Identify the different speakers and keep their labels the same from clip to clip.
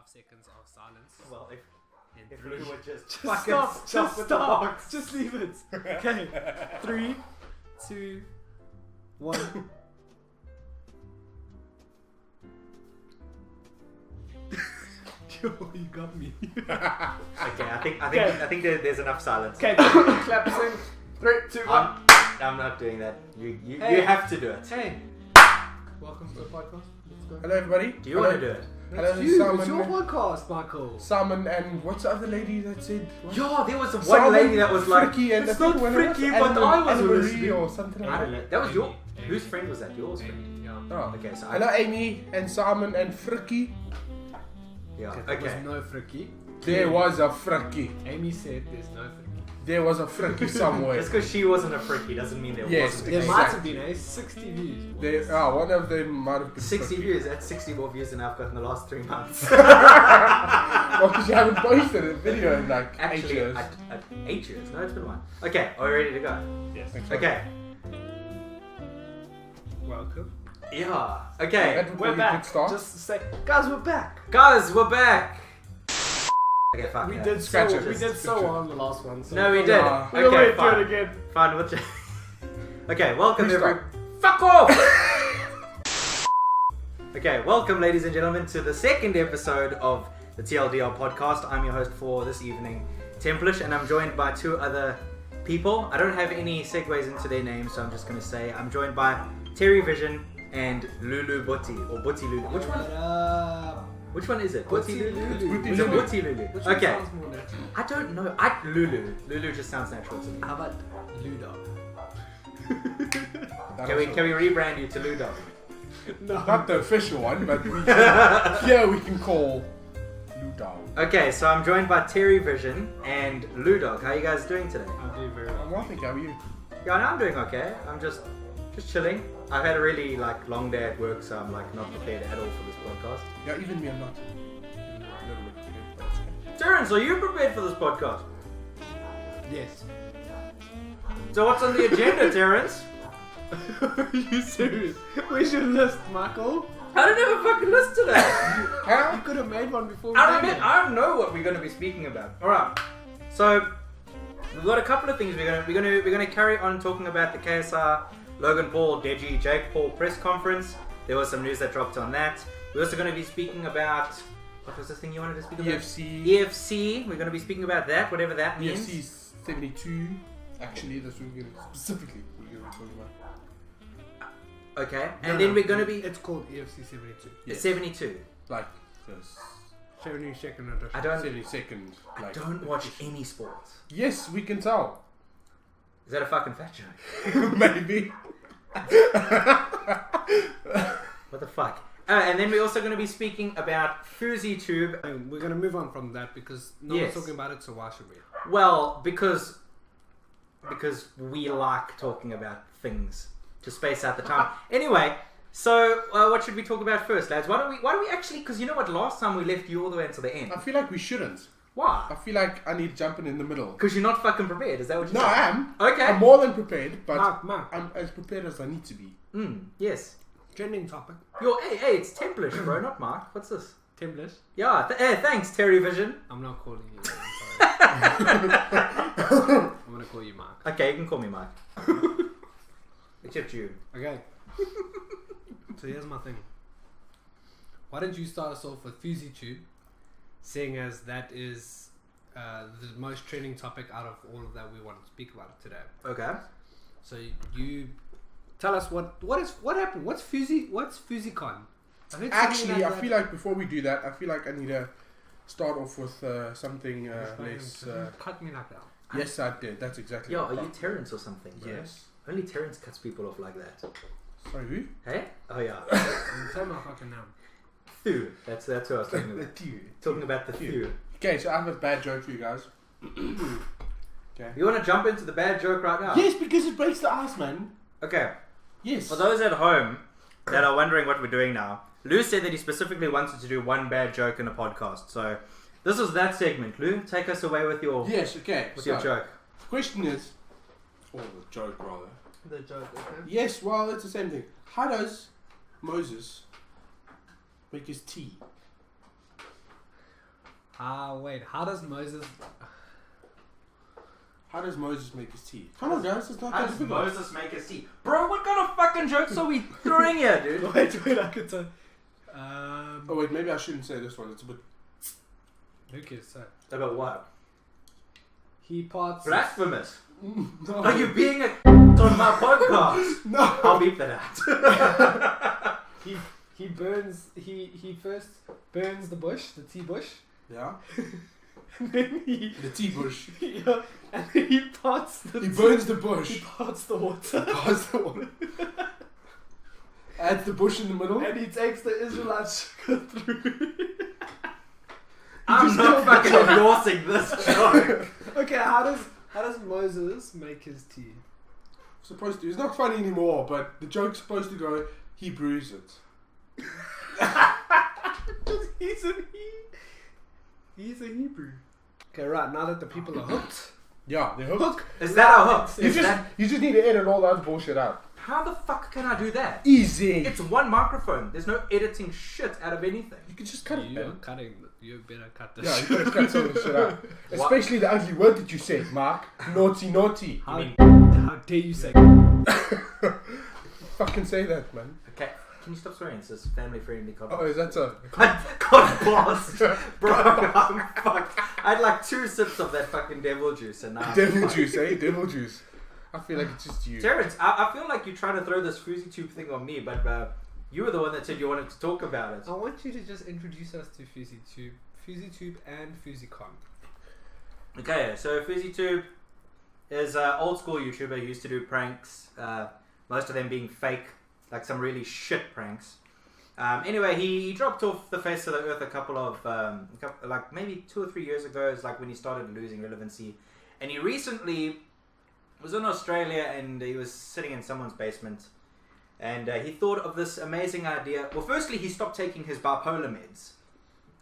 Speaker 1: 5 seconds of silence.
Speaker 2: Well, if
Speaker 1: three,
Speaker 2: we would just
Speaker 1: stop. Just leave it. Okay. 3, 2, 1. Yo, you got me.
Speaker 2: Okay, I think there's enough silence.
Speaker 1: Okay, clap in 3, 2, 1.
Speaker 2: I'm not doing that. You
Speaker 1: Hey.
Speaker 2: have to do it.
Speaker 1: Hey. Welcome to the podcast. Let's go.
Speaker 3: Hello, everybody.
Speaker 2: Do you want to do it?
Speaker 3: Hello,
Speaker 1: It's you.
Speaker 3: Simon.
Speaker 1: It's your podcast, Michael.
Speaker 3: Simon and what's the other lady that said? What?
Speaker 2: Yo, there was one
Speaker 3: Simon,
Speaker 2: lady that was like,
Speaker 3: Fricky and
Speaker 2: it's
Speaker 3: I
Speaker 2: not
Speaker 3: think when it was
Speaker 2: Fricky, but I was
Speaker 3: Anne-Marie
Speaker 2: listening.
Speaker 3: or something
Speaker 2: I
Speaker 3: like
Speaker 2: don't
Speaker 3: that.
Speaker 2: know. That was your
Speaker 1: Amy.
Speaker 2: whose friend was that? Yours friend.
Speaker 1: Yeah.
Speaker 3: Oh,
Speaker 2: Okay, so
Speaker 3: hello, Amy and Simon and Fricky.
Speaker 2: yeah.
Speaker 1: There was
Speaker 2: Okay.
Speaker 1: no Fricky.
Speaker 3: There was a Fricky.
Speaker 1: Amy said there's no Fricky.
Speaker 3: There was a Fricky somewhere.
Speaker 2: Just because she wasn't a Fricky doesn't mean there
Speaker 3: Yes,
Speaker 2: wasn't.
Speaker 1: There
Speaker 3: Exactly.
Speaker 1: might have been 60 views.
Speaker 3: There, one of them might have been
Speaker 2: 60
Speaker 3: Fricky.
Speaker 2: views. That's 60 more views than I've got in the last 3 months.
Speaker 3: Well, because you haven't posted a video in like 8
Speaker 2: Actually,
Speaker 3: years.
Speaker 2: 8 years. No, it's been 1. Okay, are we ready to go?
Speaker 1: Yes.
Speaker 2: Okay.
Speaker 1: Welcome.
Speaker 2: Yeah. Okay.
Speaker 3: That would
Speaker 1: We're
Speaker 3: be a good
Speaker 1: back.
Speaker 3: start.
Speaker 1: Just say, guys, we're back.
Speaker 2: Guys, we're back. Okay, fuck
Speaker 1: We
Speaker 2: that.
Speaker 1: did
Speaker 3: Scratch
Speaker 1: so.
Speaker 3: it.
Speaker 1: We did so
Speaker 3: Scratch it.
Speaker 1: well on the last one. So
Speaker 2: No, we did.
Speaker 3: Nah.
Speaker 1: We'll
Speaker 2: Okay,
Speaker 1: do
Speaker 2: fine.
Speaker 1: it again.
Speaker 2: Fine. We'll okay, welcome
Speaker 3: Please
Speaker 2: every.
Speaker 3: stop.
Speaker 2: Fuck off. Okay, welcome, ladies and gentlemen, to the second episode of the TLDR podcast. I'm your host for this evening, Templish, and I'm joined by 2 other people. I don't have any segues into their names, so I'm just going to say I'm joined by TerryVision and LuLu Boetie, or Boetie Lulu. Which one is it?
Speaker 1: Boetie
Speaker 2: Boetie
Speaker 1: Lulu.
Speaker 2: Lulu.
Speaker 3: Boetie
Speaker 2: Is it
Speaker 3: Lulu.
Speaker 2: Boetie Lulu?
Speaker 1: Which one
Speaker 2: Okay.
Speaker 1: sounds more natural?
Speaker 2: I don't know. Lulu. Lulu just sounds natural to me.
Speaker 1: How about Ludo?
Speaker 3: That
Speaker 2: Can we
Speaker 3: also-
Speaker 2: rebrand you to Ludo?
Speaker 1: No.
Speaker 3: Not the official one, but we can, here we can call Ludo.
Speaker 2: Okay, so I'm joined by TerryVision and Ludog. How are you guys doing today?
Speaker 1: I'll do very
Speaker 3: I'm
Speaker 1: well.
Speaker 3: well, thank you. How are you?
Speaker 2: Yeah, I'm doing okay. I'm just chilling. I've had a really long day at work, so I'm not prepared at all for this podcast.
Speaker 3: Yeah, even me, I'm not. A little bit prepared, but it's okay.
Speaker 2: Terrence, are you prepared for this podcast?
Speaker 1: Yes.
Speaker 2: So what's on the agenda, Terrence?
Speaker 1: Are you serious? Where's your list, Michael?
Speaker 2: I don't have a fucking list today.
Speaker 1: You could have made one before.
Speaker 2: I don't know what we're going to be speaking about. All right. So we've got a couple of things we're going to carry on talking about the KSI, Logan Paul, Deji, Jake Paul press conference. There was some news that dropped on that. We're also going to be speaking about, what was the thing you wanted to speak about?
Speaker 3: EFC.
Speaker 2: EFC. We're going to be speaking about that, whatever that means.
Speaker 3: EFC 72. Actually, that's what we're going to specifically be talking about.
Speaker 2: Okay. And then we're going to be
Speaker 1: It's called EFC 72.
Speaker 3: Yes.
Speaker 2: 72.
Speaker 3: Like this
Speaker 1: 72nd edition.
Speaker 2: I don't
Speaker 3: 72nd. Like,
Speaker 2: don't watch any sports.
Speaker 3: Yes, we can tell.
Speaker 2: Is that a fucking fat joke?
Speaker 3: Maybe.
Speaker 2: What the fuck? And then we're also going to be speaking about FouseyTube.
Speaker 1: We're going to move on from that because no
Speaker 2: Yes.
Speaker 1: one's talking about it, so why should we?
Speaker 2: Well, because we like talking about things to space out the time. Anyway, so what should we talk about first, lads? Why don't we actually? Because you know what? Last time we left you all the way until the end.
Speaker 3: I feel like we shouldn't.
Speaker 2: Why?
Speaker 3: I feel like I need to jump in the middle.
Speaker 2: Because you're not fucking prepared. Is that what you're
Speaker 3: No,
Speaker 2: saying?
Speaker 3: I am.
Speaker 2: Okay.
Speaker 3: I'm more than prepared, but
Speaker 1: Mark,
Speaker 3: I'm as prepared as I need to be.
Speaker 2: Yes.
Speaker 1: trending topic.
Speaker 2: Hey, it's Templish, bro, not Mark. What's this?
Speaker 1: Templish.
Speaker 2: Yeah. Thanks, TerryVision.
Speaker 1: I'm not calling you. I'm sorry. I'm going to call you Mark.
Speaker 2: Okay, you can call me Mark. Except you.
Speaker 1: Okay. So here's my thing. Why don't you start us off with FouseyTube, seeing as that is the most trending topic out of all of that we want to speak about today.
Speaker 2: Okay.
Speaker 1: So you tell us what happened. What's FouseyCon?
Speaker 3: Actually, I feel like before we do that, I feel like I need to start off with something less.
Speaker 1: Cut me like that.
Speaker 3: Yes, I did. That's exactly.
Speaker 2: Yo,
Speaker 3: what
Speaker 2: are
Speaker 3: I
Speaker 2: you
Speaker 3: thought.
Speaker 2: Terrence or something, bro?
Speaker 3: Yes.
Speaker 2: Only Terrence cuts people off like that.
Speaker 3: Sorry, who?
Speaker 2: Hey? Oh yeah.
Speaker 1: Tell my fucking name.
Speaker 2: Thew. That's who I was talking about. Talking about the Thew.
Speaker 3: Okay, so I have a bad joke for you guys. Okay.
Speaker 2: You want to jump into the bad joke right now?
Speaker 3: Yes, because it breaks the ice, man.
Speaker 2: Okay.
Speaker 3: Yes.
Speaker 2: For those at home that are wondering what we're doing now, Lou said that he specifically wanted to do one bad joke in a podcast. So this is that segment. Lou, take us away with your
Speaker 3: Yes. Okay.
Speaker 2: your joke.
Speaker 3: The question is, or the joke rather.
Speaker 1: The joke, okay?
Speaker 3: Yes. Well, it's the same thing. How does Moses make his tea?
Speaker 1: Wait. How does Moses
Speaker 3: make his tea? Come on, guys. It's not
Speaker 2: How
Speaker 3: that
Speaker 2: does
Speaker 3: difficult.
Speaker 2: Moses make his tea? Bro, what kind of fucking jokes are we throwing here, dude?
Speaker 1: wait, I could say.
Speaker 3: Oh wait, maybe I shouldn't say this one. It's a bit
Speaker 1: Who cares? So,
Speaker 2: About what?
Speaker 1: he parts.
Speaker 2: Blasphemous.
Speaker 3: no.
Speaker 2: Are you being a on my podcast?
Speaker 3: No.
Speaker 2: I'll beep that out.
Speaker 1: He burns. He first burns the bush, the tea bush.
Speaker 3: Yeah.
Speaker 1: And then he
Speaker 3: The tea bush.
Speaker 1: yeah, and then he parts the.
Speaker 3: He burns the
Speaker 1: He
Speaker 3: bush.
Speaker 1: parts the water.
Speaker 3: Pass the one. Adds the bush in the middle.
Speaker 1: And he takes the Israelites sugar through.
Speaker 2: I'm not fucking endorsing this joke.
Speaker 1: Okay, how does Moses make his tea?
Speaker 3: Supposed to. It's not funny anymore, but the joke's supposed to go. He brews it.
Speaker 1: He's a Hebrew. Okay, right. Now that the people are hooked.
Speaker 3: Yeah, they're hooked.
Speaker 2: Is that our hook?
Speaker 3: You just need to edit all that bullshit out.
Speaker 2: How the fuck can I do that?
Speaker 3: Easy.
Speaker 2: It's one microphone. There's no editing shit out of anything.
Speaker 3: You can just cut it.
Speaker 1: You're
Speaker 3: Man.
Speaker 1: cutting. You better cut this.
Speaker 3: Yeah, you gotta cut some of the shit out. Especially the ugly word that you said, Mark. Naughty, naughty.
Speaker 1: How,
Speaker 2: mean-
Speaker 1: how dare you say?
Speaker 3: Fucking say that, man.
Speaker 2: Okay, can you stop swearing? It's this family-friendly
Speaker 3: Oh,
Speaker 2: content.
Speaker 3: is that so?
Speaker 2: I got lost. Bro, I'm fucked. I had like 2 sips of that fucking devil juice and now I'm
Speaker 3: Devil
Speaker 2: fucked.
Speaker 3: juice, eh? Devil juice. I feel like it's just you.
Speaker 2: Terrence, I feel like you're trying to throw this FouseyTube thing on me, but you were the one that said you wanted to talk about it.
Speaker 1: I want you to just introduce us to FouseyTube and FouseyCon.
Speaker 2: Okay, so FouseyTube is an old school YouTuber who used to do pranks, most of them being fake, like some really shit pranks. Anyway, he dropped off the face of the earth a couple of, like maybe 2 or 3 years ago, is like when he started losing relevancy. And he recently was in Australia and he was sitting in someone's basement and he thought of this amazing idea. Well, firstly, he stopped taking his bipolar meds,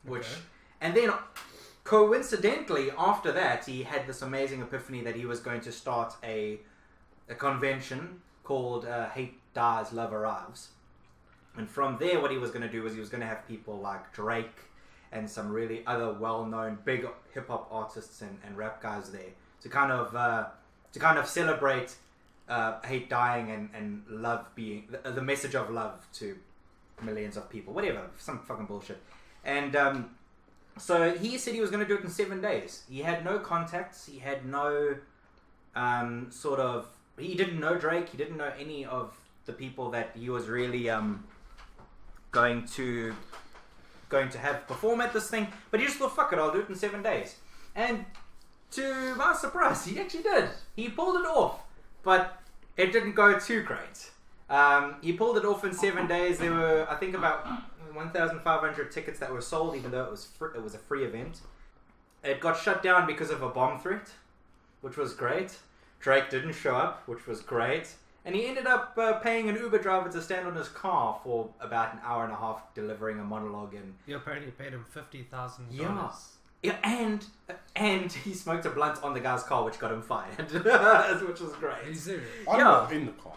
Speaker 2: which,
Speaker 1: Okay.
Speaker 2: and then coincidentally after that, he had this amazing epiphany that he was going to start a convention called Hate Dies, Love Arrives. And from there, what he was going to do was he was going to have people like Drake and some really other well-known big hip-hop artists and rap guys there to kind of celebrate hate dying and love being the message of love to millions of people, whatever, some fucking bullshit. And so he said he was going to do it in 7 days. He had no contacts. He had no he didn't know Drake. He didn't know any of the people that he was really going to have perform at this thing. But he just thought, fuck it, I'll do it in 7 days. And to my surprise, he actually did. He pulled it off, but it didn't go too great. He pulled it off in 7 days. There were, I think, about 1,500 tickets that were sold, even though it was a free event. It got shut down because of a bomb threat, which was great. Drake didn't show up, which was great. And he ended up paying an Uber driver to stand on his car for about an hour and a half, delivering a monologue. And
Speaker 1: You apparently paid him $50,000.
Speaker 2: yeah, and he smoked a blunt on the guy's car, which got him fired, which was
Speaker 1: Are
Speaker 2: great.
Speaker 1: you serious?
Speaker 3: I'm
Speaker 2: Yeah.
Speaker 3: not in the car.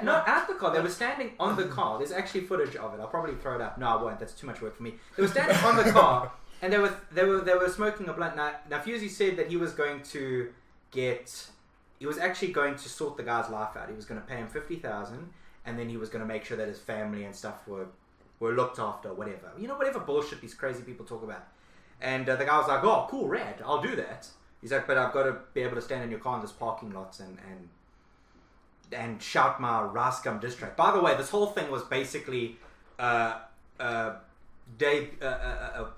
Speaker 2: No, at the car. They were standing on the car. There's actually footage of it. I'll probably throw it up. No, I won't. That's too much work for me. They were standing on the car, and they were smoking a blunt. Now Fousey said that he was going to he was actually going to sort the guy's life out. He was going to pay him $50,000, and then he was going to make sure that his family and stuff were looked after, whatever. You know, whatever bullshit these crazy people talk about. And the guy was like, "Oh, cool, rad, I'll do that." He's like, "But I've got to be able to stand in your car in this parking lot and shout my Rice Gum diss track." By the way, this whole thing was basically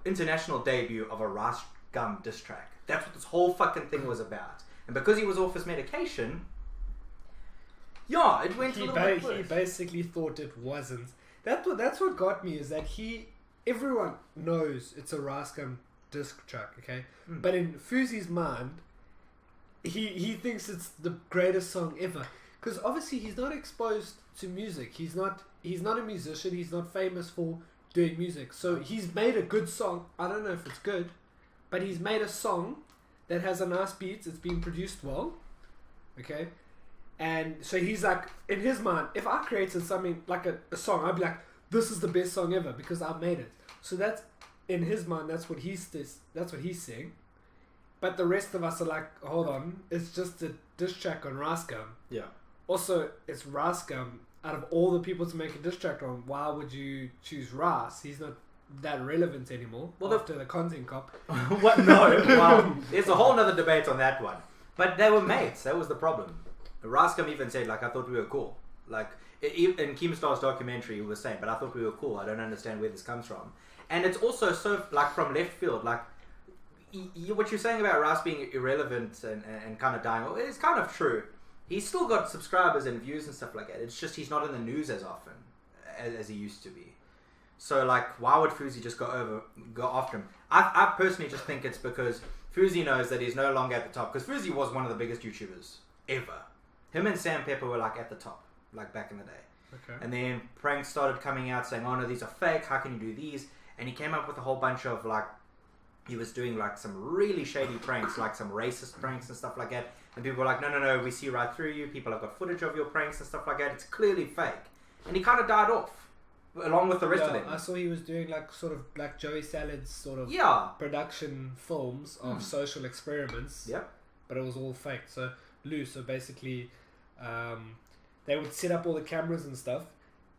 Speaker 2: international debut of a Rice Gum diss track. That's what this whole fucking thing was about. And because he was off his medication, yeah, it went a little bit
Speaker 1: He
Speaker 2: worse.
Speaker 1: basically thought it wasn't. That's what got me, is that everyone knows it's a Rascam disc track, okay? But in Fousey's mind, he thinks it's the greatest song ever. Because obviously he's not exposed to music. He's not a musician. He's not famous for doing music. So he's made a good song. I don't know if it's good, but he's made a song that has a nice beat. It's been produced well, okay? And so he's like, in his mind, if I created something like a song, I'd be like, this is the best song ever because I've made it. So that's, in his mind, that's what he's saying. But the rest of us are like, hold on, it's just a diss track on Rascam.
Speaker 2: Yeah.
Speaker 1: Also, it's Rascam. Out of all the people to make a diss track on, why would you choose Ras? He's not that relevant anymore after the content cop.
Speaker 2: What? No. Well, there's a whole other debate on that one. But they were mates. That was the problem. Rascam even said, like, I thought we were cool. Like, in Keemstar's documentary, he was saying, but I thought we were cool. I don't understand where this comes from. And it's also so, like, from left field. Like, what you're saying about Ras being irrelevant and kind of dying, it's kind of true. He's still got subscribers and views and stuff like that. It's just he's not in the news as often as he used to be. So, like, why would Fousey just go after him? I personally just think it's because Fousey knows that he's no longer at the top. Because Fousey was one of the biggest YouTubers ever. Him and Sam Pepper were, like, at the top, like, back in the day.
Speaker 1: Okay.
Speaker 2: And then pranks started coming out saying, oh, no, these are fake. How can you do these? And he came up with a whole bunch of, like, he was doing, like, some really shady pranks, like some racist pranks and stuff like that. And people were like, no, we see right through you. People have got footage of your pranks and stuff like that. It's clearly fake. And he kind of died off, along with the rest of them.
Speaker 1: I saw he was doing, like, sort of, like, Joey Salad's sort of production films of social experiments.
Speaker 2: Yep.
Speaker 1: But it was all fake. So basically, they would set up all the cameras and stuff.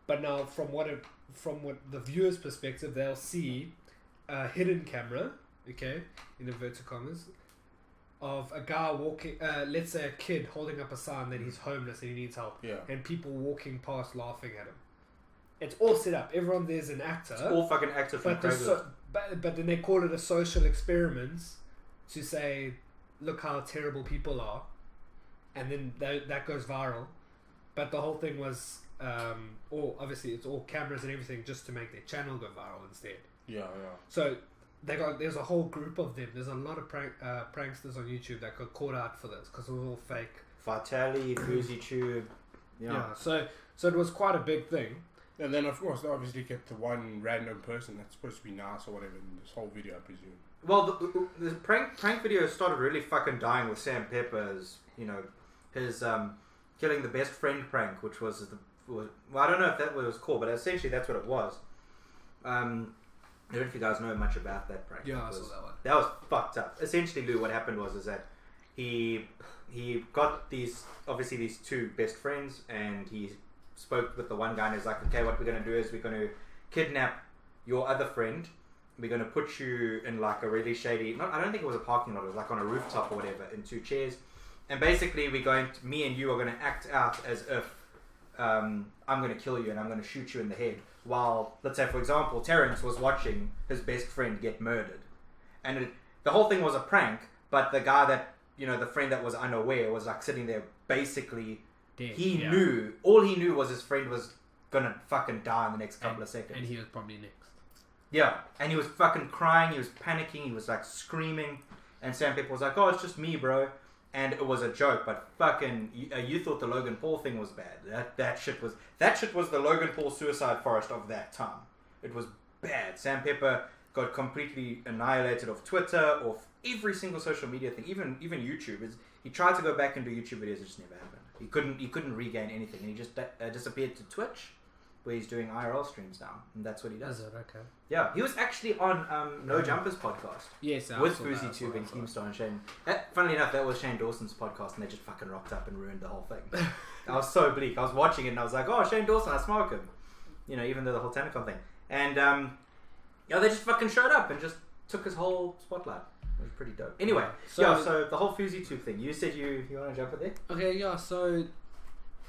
Speaker 1: But now, from what the viewer's perspective, they'll see a hidden camera, okay, in inverted commas, of a guy walking, let's say a kid holding up a sign that he's homeless and he needs help.
Speaker 3: Yeah.
Speaker 1: And people walking past laughing at him. It's all set up. Everyone there's an actor.
Speaker 2: It's all fucking acted from Craigslist.
Speaker 1: But then they call it a social experiment to say, look how terrible people are. And then that goes viral. But the whole thing was, obviously it's all cameras and everything just to make their channel go viral instead.
Speaker 3: Yeah.
Speaker 1: So there's a whole group of them. There's a lot of pranksters on YouTube that got caught out for this because it was all fake.
Speaker 2: Vitali, FouseyTube.
Speaker 1: Yeah. So it was quite a big thing.
Speaker 3: And then, of course, they obviously kept the one random person that's supposed to be nice or whatever in this whole video, I presume.
Speaker 2: Well, the prank videos started really fucking dying with Sam Pepper's, his killing the best friend prank, which was well, I don't know if that was called, but essentially that's what it was. I don't know if you guys know much about that prank.
Speaker 1: Yeah, I saw that one.
Speaker 2: That was fucked up. Essentially, Lou, what happened was that he got these two best friends, and he spoke with the one guy and he's like, okay, what we're going to do is we're going to kidnap your other friend. We're going to put you in like a really shady, I don't think it was a parking lot, it was like on a rooftop or whatever, in 2 chairs. And basically me and you are going to act out as if I'm going to kill you and I'm going to shoot you in the head. While, let's say for example, Terrence was watching his best friend get murdered. And the whole thing was a prank, but the guy that, the friend that was unaware was like sitting there basically, all he knew was his friend was going to fucking die in the next couple of seconds.
Speaker 1: And he was probably next.
Speaker 2: Yeah, and he was fucking crying, he was panicking, he was like screaming, and Sam Pepper was like, oh, it's just me, bro. And it was a joke, but fucking, you thought the Logan Paul thing was bad. That shit was the Logan Paul suicide forest of that time. It was bad. Sam Pepper got completely annihilated off Twitter, off every single social media thing, even YouTube. He tried to go back and do YouTube videos, it just never happened. He couldn't regain anything, and he just disappeared to Twitch, where he's doing IRL streams now, and that's what he does.
Speaker 1: Is it? Okay.
Speaker 2: Yeah, he was actually on No Jumpers podcast.
Speaker 1: Yes,
Speaker 2: with FouseyTube and Keemstar and Shane. Funnily enough, that was Shane Dawson's podcast, and they just fucking rocked up and ruined the whole thing. I was so bleak. I was watching it, and I was like, "Oh, Shane Dawson, I smoke him." Even though the whole Tanacon thing, and they just fucking showed up and just took his whole spotlight. It was pretty dope. Anyway, so the whole FouseyTube thing. You said you want to jump in there?
Speaker 1: Okay, yeah. So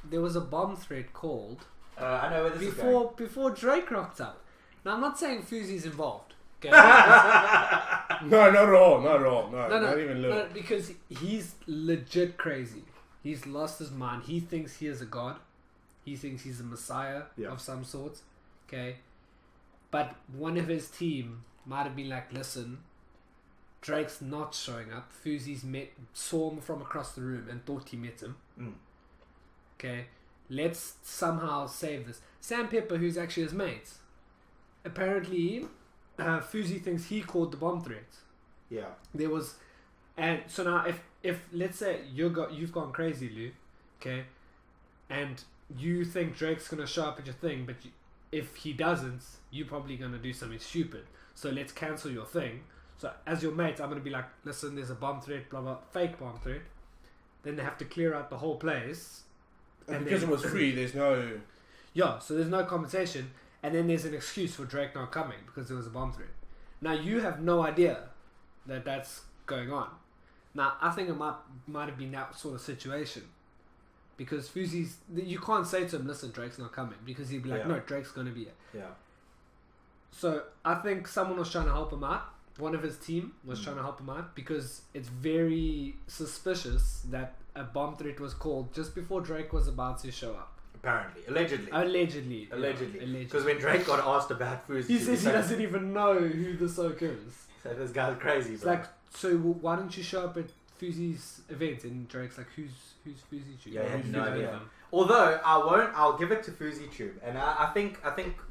Speaker 1: there was a bomb threat called.
Speaker 2: I know where this is going.
Speaker 1: Before Drake rocked up. Now I'm not saying Fousey's involved. Okay?
Speaker 3: No, not at all. No, not even little.
Speaker 1: No, because he's legit crazy. He's lost his mind. He thinks he is a god. He thinks he's a messiah of some sort. Okay, but one of his team might have been like, listen, Drake's not showing up. Fousey's saw him from across the room and thought he met him. Okay, let's somehow save this. Sam Pepper, who's actually his mate, apparently Fousey thinks he called the bomb threat.
Speaker 2: Yeah.
Speaker 1: There was, and so now if let's say you've gone crazy, Lou, okay, and you think Drake's gonna show up at your thing, but if he doesn't, you're probably gonna do something stupid. so let's cancel your thing. So as your mate, I'm going to be like, listen, there's a bomb threat, blah blah, fake bomb threat. Then they have to clear out the whole place.
Speaker 3: And because it was free, there's no...
Speaker 1: Yeah, so there's no compensation. And then there's an excuse for Drake not coming because there was a bomb threat. Now you have no idea that that's going on. Now I think it might have been that sort of situation. Because Fousey's... You can't say to him, listen, Drake's not coming. Because he'd be like, no, Drake's going to be here.
Speaker 2: Yeah.
Speaker 1: So I think someone was trying to help him out. One of his team was trying to help him out because it's very suspicious that a bomb threat was called just before Drake was about to show up.
Speaker 2: Apparently. Allegedly.
Speaker 1: Allegedly.
Speaker 2: Because when Drake got asked about Fousey...
Speaker 1: He says he doesn't even know who the soak is.
Speaker 2: So this guy's crazy,
Speaker 1: It's
Speaker 2: bro.
Speaker 1: like, so why don't you show up at Fousey's event? And Drake's like, who's FouseyTube?
Speaker 2: Yeah, I had
Speaker 1: Who's
Speaker 2: no
Speaker 1: Fousey
Speaker 2: idea.
Speaker 1: Tube?
Speaker 2: Although I'll give it to FouseyTube, and I think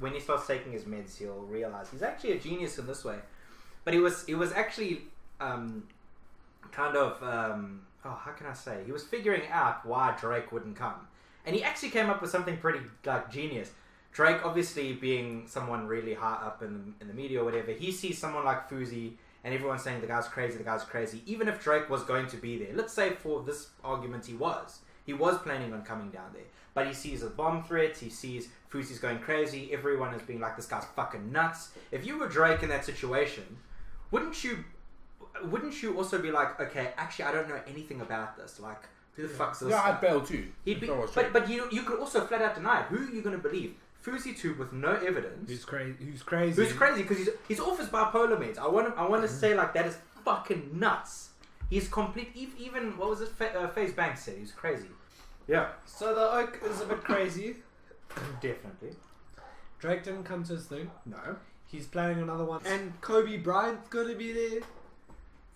Speaker 2: when he starts taking his meds, he'll realize he's actually a genius in this way. But he was actually kind of how can I say? He was figuring out why Drake wouldn't come, and he actually came up with something pretty like genius. Drake, obviously being someone really high up in the media or whatever, he sees someone like Fousey, and everyone's saying the guy's crazy. Even if Drake was going to be there, let's say for this argument he was planning on coming down there, but he sees a bomb threat, he sees Fousey's going crazy, everyone is being like, this guy's fucking nuts. If you were Drake in that situation, wouldn't you also be like, okay, actually I don't know anything about this, like, who the fuck's this?
Speaker 3: Yeah, I'd bail too.
Speaker 2: He'd be, but you could also flat out deny it. Who are you going to believe? FouseyTube with no evidence.
Speaker 1: Who's crazy?
Speaker 2: Who's crazy because he's off his bipolar meds. I want to say like that is fucking nuts. He's complete. Even what was it? FaZe Banks said he was crazy. Yeah.
Speaker 1: So the Oak is a bit crazy.
Speaker 2: Definitely.
Speaker 1: Drake didn't come to his thing.
Speaker 2: No.
Speaker 1: He's planning another one. And Kobe Bryant's gonna be there.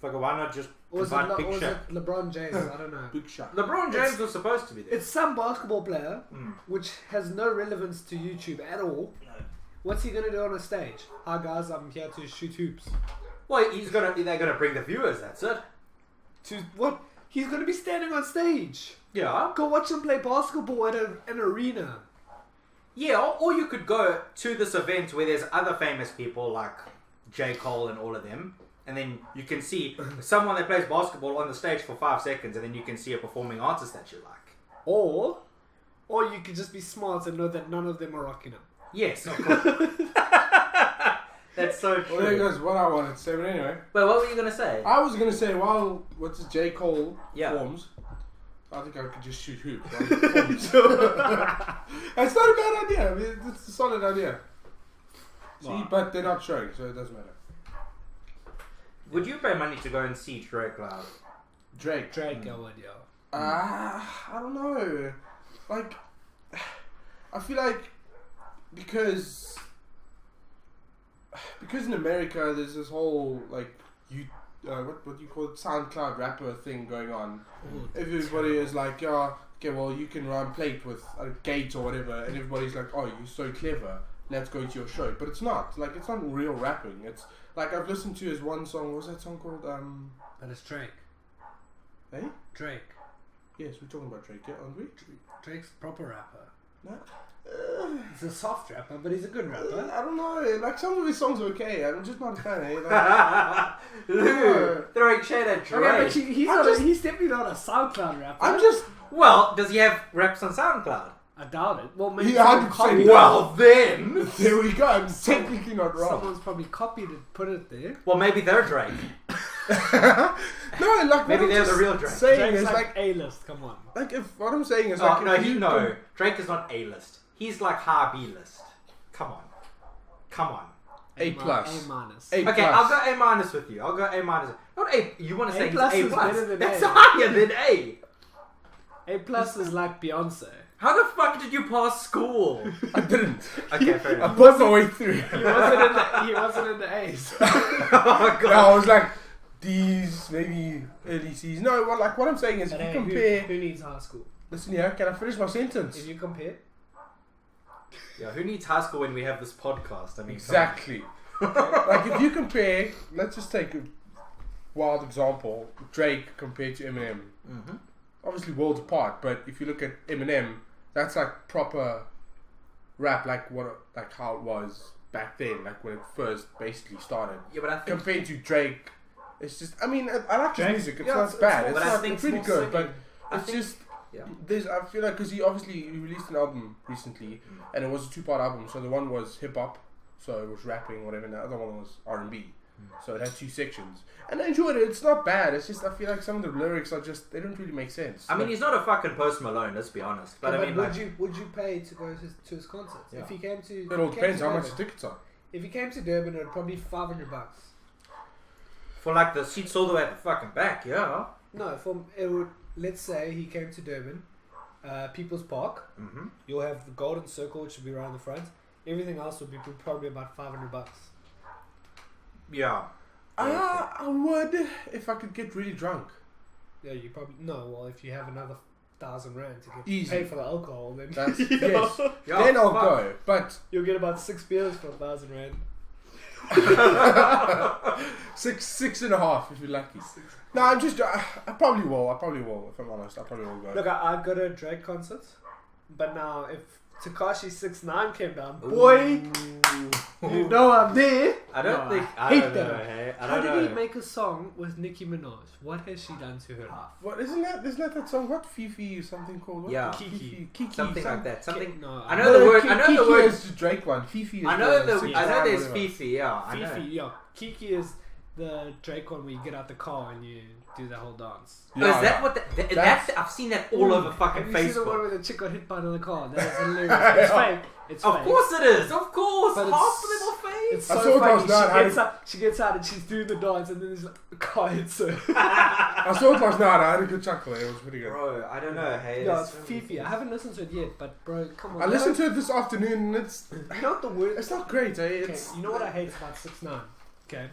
Speaker 2: Fuck, why not just
Speaker 1: Or was
Speaker 2: invite Big
Speaker 1: it
Speaker 2: Shaq?
Speaker 1: LeBron James? I don't know.
Speaker 3: Big shot.
Speaker 2: LeBron James was supposed to be there.
Speaker 1: It's some basketball player which has no relevance to YouTube at all.
Speaker 2: No.
Speaker 1: What's he gonna do on a stage? Hi guys, I'm here to shoot hoops.
Speaker 2: Well, they're gonna bring the viewers. That's it.
Speaker 1: To what? He's gonna be standing on stage.
Speaker 2: Yeah.
Speaker 1: Go watch him play basketball at an arena.
Speaker 2: Yeah, or you could go to this event where there's other famous people like J. Cole and all of them, and then you can see someone that plays basketball on the stage for 5 seconds, and then you can see a performing artist that you like.
Speaker 1: Or you could just be smart and know that none of them are rocking him.
Speaker 2: Yes, of course. That's so true.
Speaker 3: Well, there goes what I wanted to say, but anyway.
Speaker 2: Well, what were you going to say?
Speaker 3: I was going to say, while what's his J. Cole forms, I think I could just shoot hoops. It's not a bad idea. I mean, it's a solid idea. See,
Speaker 1: Wow.
Speaker 3: but they're not showing, so it doesn't matter.
Speaker 2: Would you pay money to go and see Drake live?
Speaker 3: Drake.
Speaker 1: I would, yeah.
Speaker 3: I don't know. Like, I feel like because in America there's this whole like what do you call it, SoundCloud rapper thing going on.
Speaker 1: Ooh,
Speaker 3: Everybody is like, yeah, okay, well you can run plate with a gate or whatever, and everybody's like, oh, you're so clever, let's go to your show. But it's not like, it's not real rapping. It's like, I've listened to his one song. What was that song called?
Speaker 1: But it's Drake.
Speaker 3: Eh?
Speaker 1: Drake.
Speaker 3: Yes, we're talking about Drake, yeah, aren't we?
Speaker 1: Drake's a proper rapper.
Speaker 3: No.
Speaker 1: He's a soft rapper, but he's a good rapper.
Speaker 3: I don't know. Like, some of his songs are okay. I'm just not a fan. Eh? Like,
Speaker 2: Lou, throwing shade at Drake.
Speaker 1: Okay, but he's definitely not a SoundCloud rapper.
Speaker 3: I'm just.
Speaker 2: Well, does he have raps on SoundCloud?
Speaker 1: I doubt it. Well, maybe
Speaker 3: Yeah,
Speaker 1: someone
Speaker 3: 100%
Speaker 1: copied it.
Speaker 2: Well, then.
Speaker 3: There we go. I'm technically not wrong.
Speaker 1: Someone's probably copied it, put it there.
Speaker 2: Well, maybe they're Drake.
Speaker 3: No, like,
Speaker 2: Maybe
Speaker 3: what
Speaker 2: they're
Speaker 3: I'm
Speaker 2: the
Speaker 3: just
Speaker 2: real Drake.
Speaker 3: saying
Speaker 1: Drake's
Speaker 3: is
Speaker 1: like
Speaker 3: like,
Speaker 1: A-list, come on.
Speaker 3: like if what I'm saying is
Speaker 2: Oh,
Speaker 3: like,
Speaker 2: no,
Speaker 3: if you com-
Speaker 2: Drake is not A-list. He's like high B-list. Come on.
Speaker 3: A plus.
Speaker 1: A minus.
Speaker 3: A
Speaker 2: Okay,
Speaker 3: plus.
Speaker 2: I'll go A minus with you. I'll go A minus. Not A. You want to say
Speaker 1: A plus
Speaker 2: he's A
Speaker 1: is
Speaker 2: plus?
Speaker 1: better than
Speaker 2: That's
Speaker 1: A.
Speaker 2: higher than A.
Speaker 1: A plus is like Beyonce.
Speaker 2: How the fuck did you pass school?
Speaker 3: I didn't.
Speaker 2: Okay, fair
Speaker 3: I
Speaker 2: enough.
Speaker 3: buzzed my way through.
Speaker 1: He wasn't in the A's.
Speaker 2: Oh,
Speaker 3: No,
Speaker 2: God.
Speaker 3: I was like, D's, maybe early C's. No, well, like what I'm saying is, if
Speaker 1: But
Speaker 3: you
Speaker 1: hey,
Speaker 3: compare.
Speaker 1: who needs high school?
Speaker 3: Listen here, can I finish my sentence?
Speaker 1: If you compare,
Speaker 2: Yeah, who needs high school when we have this podcast? I mean,
Speaker 3: Exactly. Like if you compare, let's just take a wild example: Drake compared to Eminem.
Speaker 2: Mm-hmm.
Speaker 3: Obviously worlds apart, but if you look at Eminem, that's like proper rap, like how it was back then, like when it first basically started.
Speaker 2: Yeah, but I think
Speaker 3: Compared to Drake, it's just. I mean, I like his
Speaker 1: Drake-
Speaker 3: music. It's
Speaker 1: yeah,
Speaker 3: not bad.
Speaker 2: but I think
Speaker 3: it's pretty
Speaker 2: it's
Speaker 3: good,
Speaker 2: more
Speaker 3: but
Speaker 2: I
Speaker 3: it's
Speaker 2: think-
Speaker 3: just.
Speaker 2: yeah.
Speaker 3: I feel like because he released an album recently, and it was a 2-part album. So the one was hip hop, so it was rapping, whatever. And the other one was R&B, so it had 2 sections. And I enjoyed it. It's not bad. It's just I feel like some of the lyrics are just they don't really make sense.
Speaker 2: I mean, he's not a fucking Post Malone. Let's be honest. But I mean,
Speaker 1: would
Speaker 2: like,
Speaker 1: you pay to go to his concerts?
Speaker 2: Yeah.
Speaker 1: If he came to,
Speaker 3: it all depends how much the tickets are.
Speaker 1: If he came to Durban, it would probably be $500.
Speaker 2: for like the seats all the way at the fucking back, yeah.
Speaker 1: No, it would. Let's say he came to Durban, People's Park.
Speaker 2: Mm-hmm.
Speaker 1: You'll have the Golden Circle, which would be around the front. Everything else would be probably about $500.
Speaker 2: Yeah.
Speaker 3: I would if I could get really drunk.
Speaker 1: Yeah, you probably Well, if you have another $1,000 to get
Speaker 3: Easy.
Speaker 1: paid for the alcohol, then
Speaker 3: That's yes.
Speaker 2: Yeah,
Speaker 3: Then I'll
Speaker 2: fuck.
Speaker 3: go. But
Speaker 1: you'll get about 6 beers for $1,000.
Speaker 3: 6.5 if you're lucky. No, I'm just. I probably will. If I'm honest, I probably will go.
Speaker 1: Look, I go to a Drake concert, but now if Tekashi 6ix9ine came down,
Speaker 2: Ooh.
Speaker 1: boy, you know I'm there.
Speaker 2: I don't
Speaker 1: No,
Speaker 2: think.
Speaker 1: I
Speaker 2: I
Speaker 1: hate
Speaker 2: don't know.
Speaker 1: that.
Speaker 2: Hey, I
Speaker 1: How
Speaker 2: don't
Speaker 1: did
Speaker 2: know.
Speaker 1: he make a song with Nicki Minaj? What has she done to her life?
Speaker 3: What isn't that song? What Fifi or something called? What?
Speaker 2: Yeah.
Speaker 3: Kiki,
Speaker 2: Something like that. Something.
Speaker 1: No,
Speaker 2: I know the word. I know
Speaker 3: Kiki
Speaker 2: the word.
Speaker 3: is the Drake one. Fifi is
Speaker 2: I know
Speaker 3: the
Speaker 2: the. I know there's
Speaker 3: whatever.
Speaker 2: Fifi. Yeah. I know.
Speaker 1: Fifi, yeah. Kiki is the Drake one where you get out the car and you do the whole dance.
Speaker 2: Oh, is that what? That's. I've seen that all over fucking
Speaker 1: Have you seen the one
Speaker 2: Facebook.
Speaker 1: where the chick got hit by another car? That is hilarious. It's fake. It's
Speaker 2: Of
Speaker 1: fake.
Speaker 2: course it is. Of course.
Speaker 1: But
Speaker 2: Half
Speaker 1: it's-
Speaker 2: of them are fake.
Speaker 1: It's
Speaker 3: I
Speaker 1: so
Speaker 3: saw it
Speaker 1: funny.
Speaker 3: last night,
Speaker 1: She gets out and she's doing the dance and then there's like a car hits her.
Speaker 3: I saw it last night. I had a good chuckle. It was pretty good.
Speaker 2: Bro, I don't know. Hey.
Speaker 1: Yeah, it's Fifi. I haven't listened to it yet, but bro, come on.
Speaker 3: I listened to it this afternoon, and it's
Speaker 1: You know what the word?
Speaker 3: it's not great. Eh?
Speaker 1: Okay,
Speaker 3: It's
Speaker 1: you know what I hate about 6ix9ine? Okay,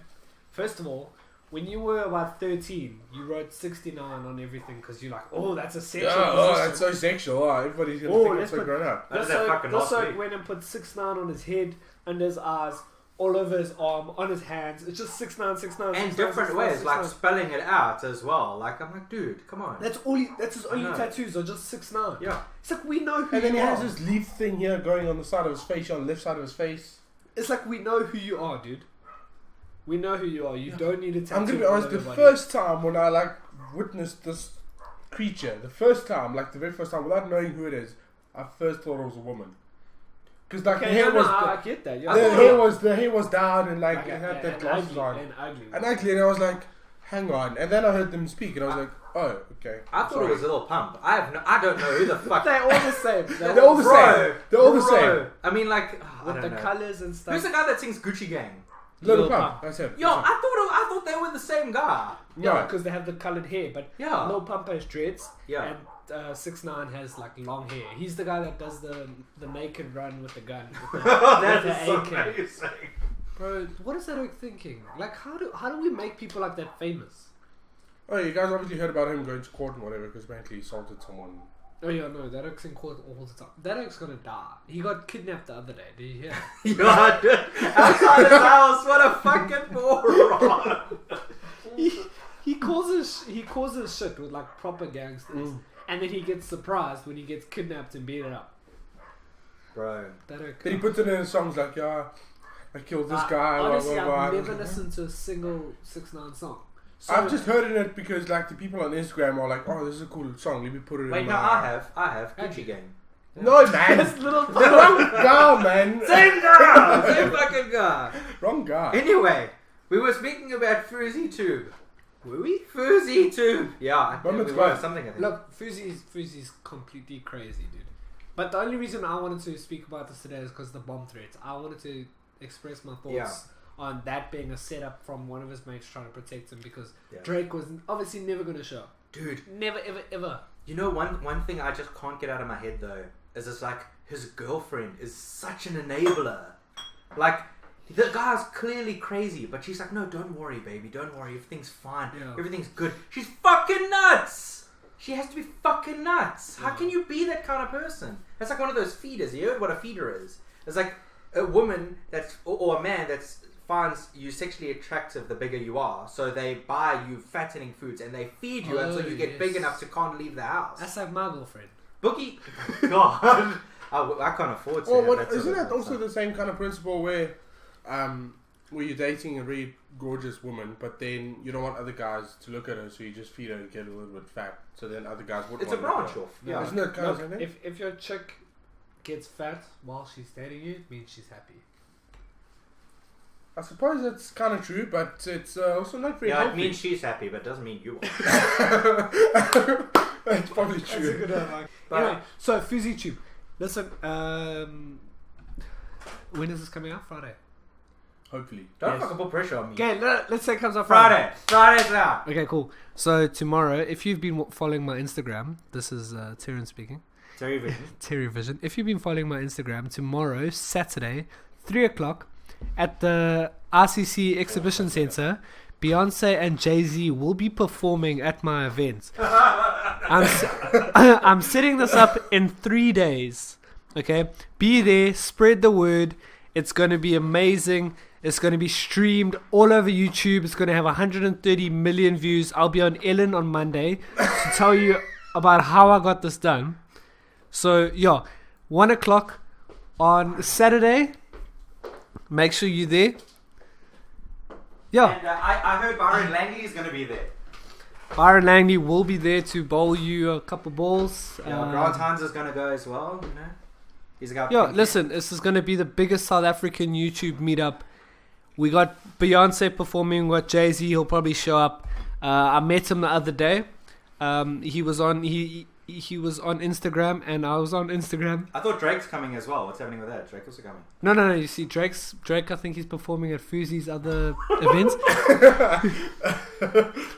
Speaker 1: first of all, when you were about 13, you wrote 69 on everything because you're like, oh, that's a sexual
Speaker 3: oh,
Speaker 1: position.
Speaker 3: that's so sexual. Oh, everybody's gonna
Speaker 1: Oh,
Speaker 3: think I'm
Speaker 1: let's
Speaker 3: so
Speaker 1: put-
Speaker 3: grown up.
Speaker 2: I did that fucking last
Speaker 1: also
Speaker 2: week.
Speaker 1: went and put 6ix9ine on his head, under his eyes, all over his arm, on his hands. It's just 6ix9ine, 6ix9ine.
Speaker 2: And
Speaker 1: 6ix9ine,
Speaker 2: different
Speaker 1: 6ix9ine,
Speaker 2: ways, like
Speaker 1: 6ix9ine.
Speaker 2: spelling it out as well. Like I'm like, dude, come on.
Speaker 1: That's all. That's his only
Speaker 2: know.
Speaker 1: tattoos are just 6ix9ine.
Speaker 2: Yeah.
Speaker 1: It's like we know who
Speaker 3: And then
Speaker 1: you
Speaker 3: he has
Speaker 1: are.
Speaker 3: this leaf thing here going on the side of his face, on the left side of his face.
Speaker 1: It's like we know who you are, dude. We know who you are. You don't need a tattoo.
Speaker 3: I'm gonna be
Speaker 1: all
Speaker 3: honest.
Speaker 1: over
Speaker 3: The
Speaker 1: your body.
Speaker 3: first time when I like witnessed this creature, the first time, like the very first time, without knowing who it is, I first thought it was a woman. Because like
Speaker 1: Okay,
Speaker 3: the hair
Speaker 1: no,
Speaker 3: was,
Speaker 1: I get that. Yeah.
Speaker 3: the hair was down and like
Speaker 1: Okay,
Speaker 3: it had that
Speaker 1: and
Speaker 3: glasses
Speaker 1: ugly,
Speaker 3: on.
Speaker 1: and ugly.
Speaker 3: And ugly, and I was like, hang on. And then I heard them speak, and I was like, oh, okay.
Speaker 2: I thought
Speaker 3: Sorry.
Speaker 2: it was a little pump. I don't know who the fuck.
Speaker 1: They're all the same.
Speaker 3: They're all the
Speaker 2: Bro,
Speaker 3: same. They're all the
Speaker 2: bro.
Speaker 3: same.
Speaker 2: I mean, like, I
Speaker 1: with
Speaker 2: don't
Speaker 1: the
Speaker 2: know.
Speaker 1: colours and stuff.
Speaker 2: Who's the guy that sings Gucci Gang?
Speaker 3: Little
Speaker 1: Lil
Speaker 3: Pump.
Speaker 1: Pump.
Speaker 3: That's him.
Speaker 2: Yo,
Speaker 3: That's him.
Speaker 2: I thought they were the same guy.
Speaker 1: Yeah,
Speaker 3: No.
Speaker 1: because they have the coloured hair. But
Speaker 2: Yeah.
Speaker 1: Lil Pump has dreads.
Speaker 2: Yeah.
Speaker 1: And 6ix9ine has like long hair. He's the guy that does the naked run with the gun. With
Speaker 2: That
Speaker 1: the
Speaker 2: is so
Speaker 1: AK.
Speaker 2: amazing.
Speaker 1: Bro, what is that like thinking? Like, how do we make people like that famous?
Speaker 3: Oh, you guys obviously heard about him going to court and whatever because apparently he assaulted someone.
Speaker 1: Oh yeah, no, that oak's in court all the time. That oak's gonna die. He got kidnapped the other day. Did you hear?
Speaker 2: Yeah, dude. Outside his house, what a fucking moron.
Speaker 1: he causes shit with like proper gangsters, and then he gets surprised when he gets kidnapped and beaten up.
Speaker 2: Bro.
Speaker 1: That oak.
Speaker 3: Then he puts it in his songs like, yeah, I killed this guy.
Speaker 1: Honestly,
Speaker 3: blah, blah, blah.
Speaker 1: I've never listened to a single 6ix9ine song. So,
Speaker 3: I've just heard it because like the people on Instagram are like, oh, this is a cool song. Let me put it
Speaker 2: Wait,
Speaker 3: in.
Speaker 2: no,
Speaker 3: my...
Speaker 2: I have Gucci Gang.
Speaker 3: No, man.
Speaker 1: This little
Speaker 3: Wrong guy, man.
Speaker 2: Same guy! Same fucking guy.
Speaker 3: Wrong guy.
Speaker 2: Anyway, we were speaking about FouseyTube.
Speaker 1: Were we?
Speaker 2: FouseyTube. Yeah, I think
Speaker 3: Moments
Speaker 2: we were
Speaker 3: gone.
Speaker 2: something. I think.
Speaker 1: Look, Fousey's completely crazy, dude. But the only reason I wanted to speak about this today is because the bomb threats. I wanted to express my thoughts on that being a setup from one of his mates trying to protect him because Drake was obviously never going to show up.
Speaker 2: Dude,
Speaker 1: Never, ever, ever.
Speaker 2: you know one thing I just can't get out of my head though is it's like his girlfriend is such an enabler. Like the guy's clearly crazy, but she's like, no, don't worry, baby, don't worry, everything's fine,
Speaker 1: Yeah.
Speaker 2: everything's good. She's fucking nuts. She has to be fucking nuts. How
Speaker 1: Yeah.
Speaker 2: can you be that kind of person? That's like one of those feeders. You heard what a feeder is? It's like a woman that's or a man that's finds you sexually attractive the bigger you are, so they buy you fattening foods and they feed you until you get big enough to can't leave the house.
Speaker 1: That's like my girlfriend.
Speaker 2: Boogie, God, I can't afford to.
Speaker 3: Well,
Speaker 2: have
Speaker 3: what,
Speaker 2: that sort
Speaker 3: isn't
Speaker 2: of
Speaker 3: that also
Speaker 2: stuff.
Speaker 3: the same kind of principle where where you're dating a really gorgeous woman, but then you don't want other guys to look at her, so you just feed her and get a little bit fat, so then other guys wouldn't.
Speaker 2: It's a
Speaker 3: want
Speaker 2: branch
Speaker 3: to
Speaker 2: off.
Speaker 3: Yeah, isn't it kind of something?
Speaker 1: If your chick gets fat while she's dating you, it means she's happy.
Speaker 3: I suppose that's kind of true, but it's also not very healthy.
Speaker 2: It means she's happy, but it doesn't mean you are.
Speaker 3: That's probably true.
Speaker 1: That's a good one. Anyway, so FouseyTube. Listen, when is this coming out? Friday.
Speaker 3: Hopefully.
Speaker 2: Don't fucking put pressure on me.
Speaker 1: Okay, let's say it comes out
Speaker 2: Friday. Friday's out.
Speaker 1: Okay, cool. So tomorrow, if you've been following my Instagram, this is Tyrion speaking.
Speaker 2: TerryVision.
Speaker 1: TerryVision. If you've been following my Instagram, tomorrow, Saturday, 3 o'clock, at the RCC Exhibition Centre, Beyonce and Jay-Z will be performing at my event. I'm setting this up in 3 days. Okay? Be there, spread the word. It's going to be amazing. It's going to be streamed all over YouTube. It's going to have 130 million views. I'll be on Ellen on Monday to tell you about how I got this done. So, 1 o'clock on Saturday. Make sure you're there. Yeah.
Speaker 2: And I heard Byron Langley is going to be there.
Speaker 1: Byron Langley will be there to bowl you a couple balls.
Speaker 2: Grant Hines is going to go as well, you know. He's a guy.
Speaker 1: Listen, this is going to be the biggest South African YouTube meetup. We got Beyonce performing, we got Jay-Z, he'll probably show up. I met him the other day. He was on Instagram and I was on Instagram.
Speaker 2: I thought Drake's coming as well. What's happening with that? Drake also coming?
Speaker 1: No. You see, Drake. I think he's performing at Fousey's other events.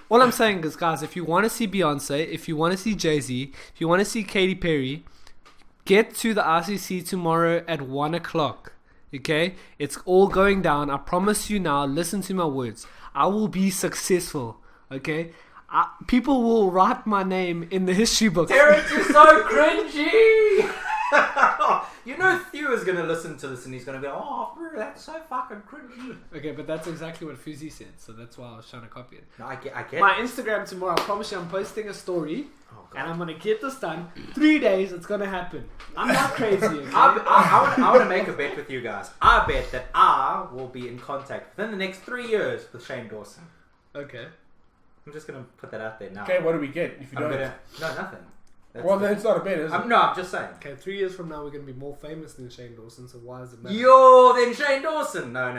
Speaker 1: All I'm saying is, guys, if you want to see Beyonce, if you want to see Jay-Z, if you want to see Katy Perry, get to the RCC tomorrow at 1 o'clock. Okay, it's all going down. I promise you now. Listen to my words. I will be successful. Okay. People will write my name in the history books.
Speaker 2: Terrence is so cringy. You know Theo is going to listen to this and he's going to be like, oh, bro, that's so fucking cringy.
Speaker 1: Okay, but that's exactly what Fousey said, so that's why I was trying to copy it.
Speaker 2: No, I get
Speaker 1: My Instagram tomorrow, I promise you I'm posting a story,
Speaker 2: God.
Speaker 1: and I'm going to get this done. 3 days, it's going to happen. I'm not crazy, okay?
Speaker 2: I want to make a bet with you guys. I bet that I will be in contact within the next 3 years with Shane Dawson.
Speaker 1: Okay.
Speaker 2: I'm just going to put that out there now.
Speaker 3: Okay, what do we get if you don't?
Speaker 2: No, nothing.
Speaker 3: Well, then it's not a bet, is it?
Speaker 2: I'm just saying.
Speaker 1: Okay, 3 years from now we're going to be more famous than Shane Dawson, so why does it matter?
Speaker 2: Yo, then Shane Dawson. No.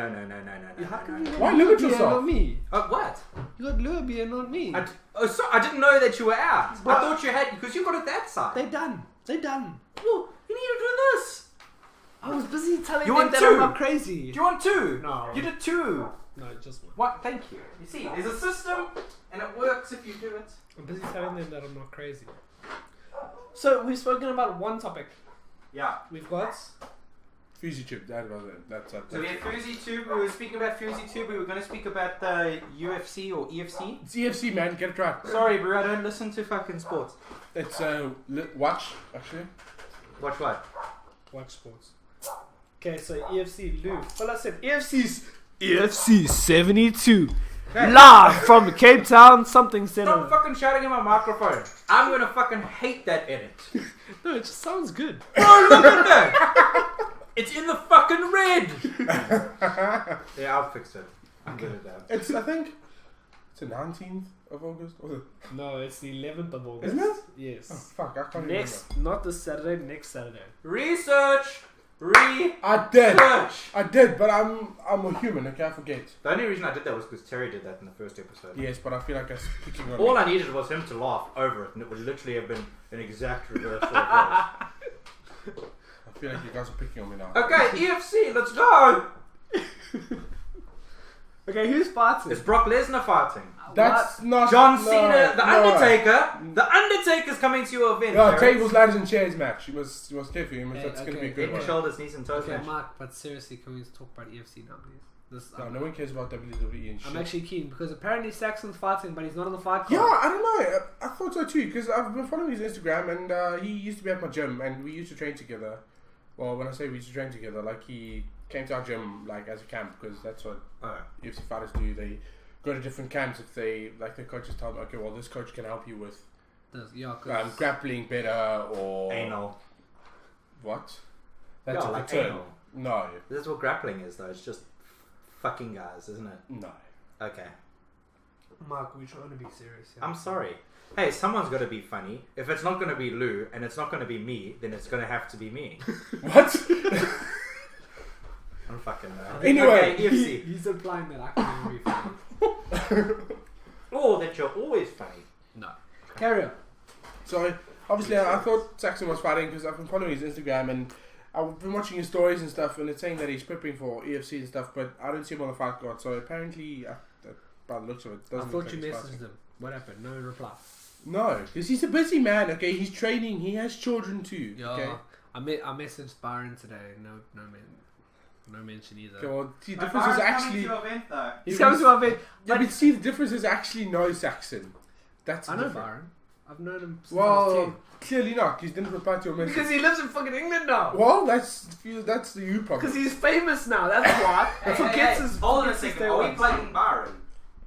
Speaker 1: How come you got
Speaker 3: Why limit
Speaker 1: Lua
Speaker 3: yourself?
Speaker 1: and not me?
Speaker 2: What?
Speaker 1: You got Lua and not me.
Speaker 2: I didn't know that you were out.
Speaker 1: But-
Speaker 2: I thought you had, because you got it that side.
Speaker 1: They done.
Speaker 2: Well, you need to do this.
Speaker 1: I was busy telling
Speaker 2: You
Speaker 1: them
Speaker 2: want
Speaker 1: that
Speaker 2: two?
Speaker 1: I'm not crazy.
Speaker 2: Do you want 2?
Speaker 1: No.
Speaker 2: You did 2.
Speaker 1: No, just one.
Speaker 2: What? Thank you. You see, there's a system, and it works if you do it.
Speaker 1: I'm busy telling them that I'm not crazy. So, we've spoken about one topic.
Speaker 2: Yeah.
Speaker 1: We've got...
Speaker 3: FouseyTube, that was it. That's it.
Speaker 2: So we had FouseyTube. We were speaking about FouseyTube. We were going to speak about the UFC or EFC.
Speaker 3: It's EFC, man. Get it right.
Speaker 2: Sorry, bro. I don't listen to fucking sports.
Speaker 3: It's watch actually.
Speaker 2: Watch what?
Speaker 1: Watch sports. Okay, so EFC, Lou. Well, I said EFC 72.
Speaker 2: Okay.
Speaker 1: Live from Cape Town, something
Speaker 2: Stop
Speaker 1: center.
Speaker 2: fucking shouting in my microphone. I'm going to fucking hate that edit.
Speaker 1: No, it just sounds good.
Speaker 2: Oh, look at that. It's in the fucking red. Yeah, I'll fix it. I'm good at that.
Speaker 3: It's I think it's the 19th of August. Or the,
Speaker 1: No, it's the 11th of August.
Speaker 3: Isn't it?
Speaker 1: Yes.
Speaker 3: oh fuck, I can't
Speaker 1: Next, not this Saturday, next Saturday.
Speaker 3: remember. I did, but I'm a human. Okay, I forget.
Speaker 2: The only reason I did that was because Terry did that in the first episode.
Speaker 3: Yes, but I feel like I'm picking on.
Speaker 2: All I needed was him to laugh over it, and it would literally have been an exact reversal of that.
Speaker 3: I feel like you guys are picking on me now.
Speaker 2: Okay, EFC, let's go!
Speaker 1: Okay, who's fighting?
Speaker 2: It's Brock Lesnar fighting.
Speaker 3: That's not
Speaker 2: John
Speaker 3: no,
Speaker 2: Cena, The
Speaker 3: no.
Speaker 2: Undertaker. The Undertaker's coming to your event.
Speaker 3: No,
Speaker 2: Terry.
Speaker 3: tables, ladders, and chairs match. You must care for him.
Speaker 1: Okay,
Speaker 3: That's gonna be a
Speaker 1: okay.
Speaker 3: good
Speaker 2: Head and
Speaker 3: one.
Speaker 2: shoulders, knees and toes
Speaker 1: Okay,
Speaker 2: match.
Speaker 1: Mark, but seriously, can we talk about EFC now, please?
Speaker 3: No one cares about WWE and shit.
Speaker 1: I'm actually keen because apparently Saxon's fighting, but he's not on the fight card.
Speaker 3: Yeah, I don't know. I thought so too because I've been following his Instagram and he used to be at my gym and we used to train together. Well, when I say we used to train together, like he came to our gym like as a camp because that's what UFC fighters do. They go to different camps if they like their coaches tell them, okay, well this coach can help you with grappling better or
Speaker 2: Anal.
Speaker 3: What?
Speaker 2: Yeah,
Speaker 3: That's a
Speaker 2: like
Speaker 3: good term.
Speaker 2: anal.
Speaker 3: No.
Speaker 2: This is what grappling is, though. It's just fucking guys, isn't it?
Speaker 3: No.
Speaker 2: Okay.
Speaker 1: Mark, we're trying to be serious here.
Speaker 2: I'm sorry. Hey, someone's got to be funny. If it's not going to be Lou and it's not going to be me, then it's going to have to be me.
Speaker 3: What?
Speaker 2: I'm fucking
Speaker 3: Anyway,
Speaker 2: okay, EFC.
Speaker 1: He's implying that I can never be funny.
Speaker 2: Or that you're always funny.
Speaker 1: No. Carry on.
Speaker 3: So, obviously, I thought Saxon was fighting because I've been following his Instagram and I've been watching his stories and stuff, and it's saying that he's prepping for EFC and stuff, but I don't see him on the fight card. So apparently, by the looks of it, doesn't
Speaker 1: I
Speaker 3: look
Speaker 1: thought
Speaker 3: like
Speaker 1: you
Speaker 3: he's
Speaker 1: messaged
Speaker 3: fighting.
Speaker 1: him. What happened? No reply.
Speaker 3: No, because he's a busy man. Okay, he's training. He has children too.
Speaker 1: Yeah.
Speaker 3: Okay.
Speaker 1: I messaged Byron today. No mention either.
Speaker 3: Okay, well, the difference is actually.
Speaker 1: He's coming to our event.
Speaker 3: Yeah, but see, the difference is actually no Saxon. That's
Speaker 1: I know
Speaker 3: different.
Speaker 1: Byron. I've known him since I was
Speaker 3: Well, clearly not. He didn't reply to your
Speaker 1: 10.
Speaker 3: message.
Speaker 1: Because he lives in fucking England now.
Speaker 3: Well, that's the you problem.
Speaker 1: Because he's famous now. That's why. Forgets his.
Speaker 2: Hold on a
Speaker 1: forgets his
Speaker 2: second.
Speaker 1: day
Speaker 2: Are we
Speaker 1: ones.
Speaker 2: plugging Byron?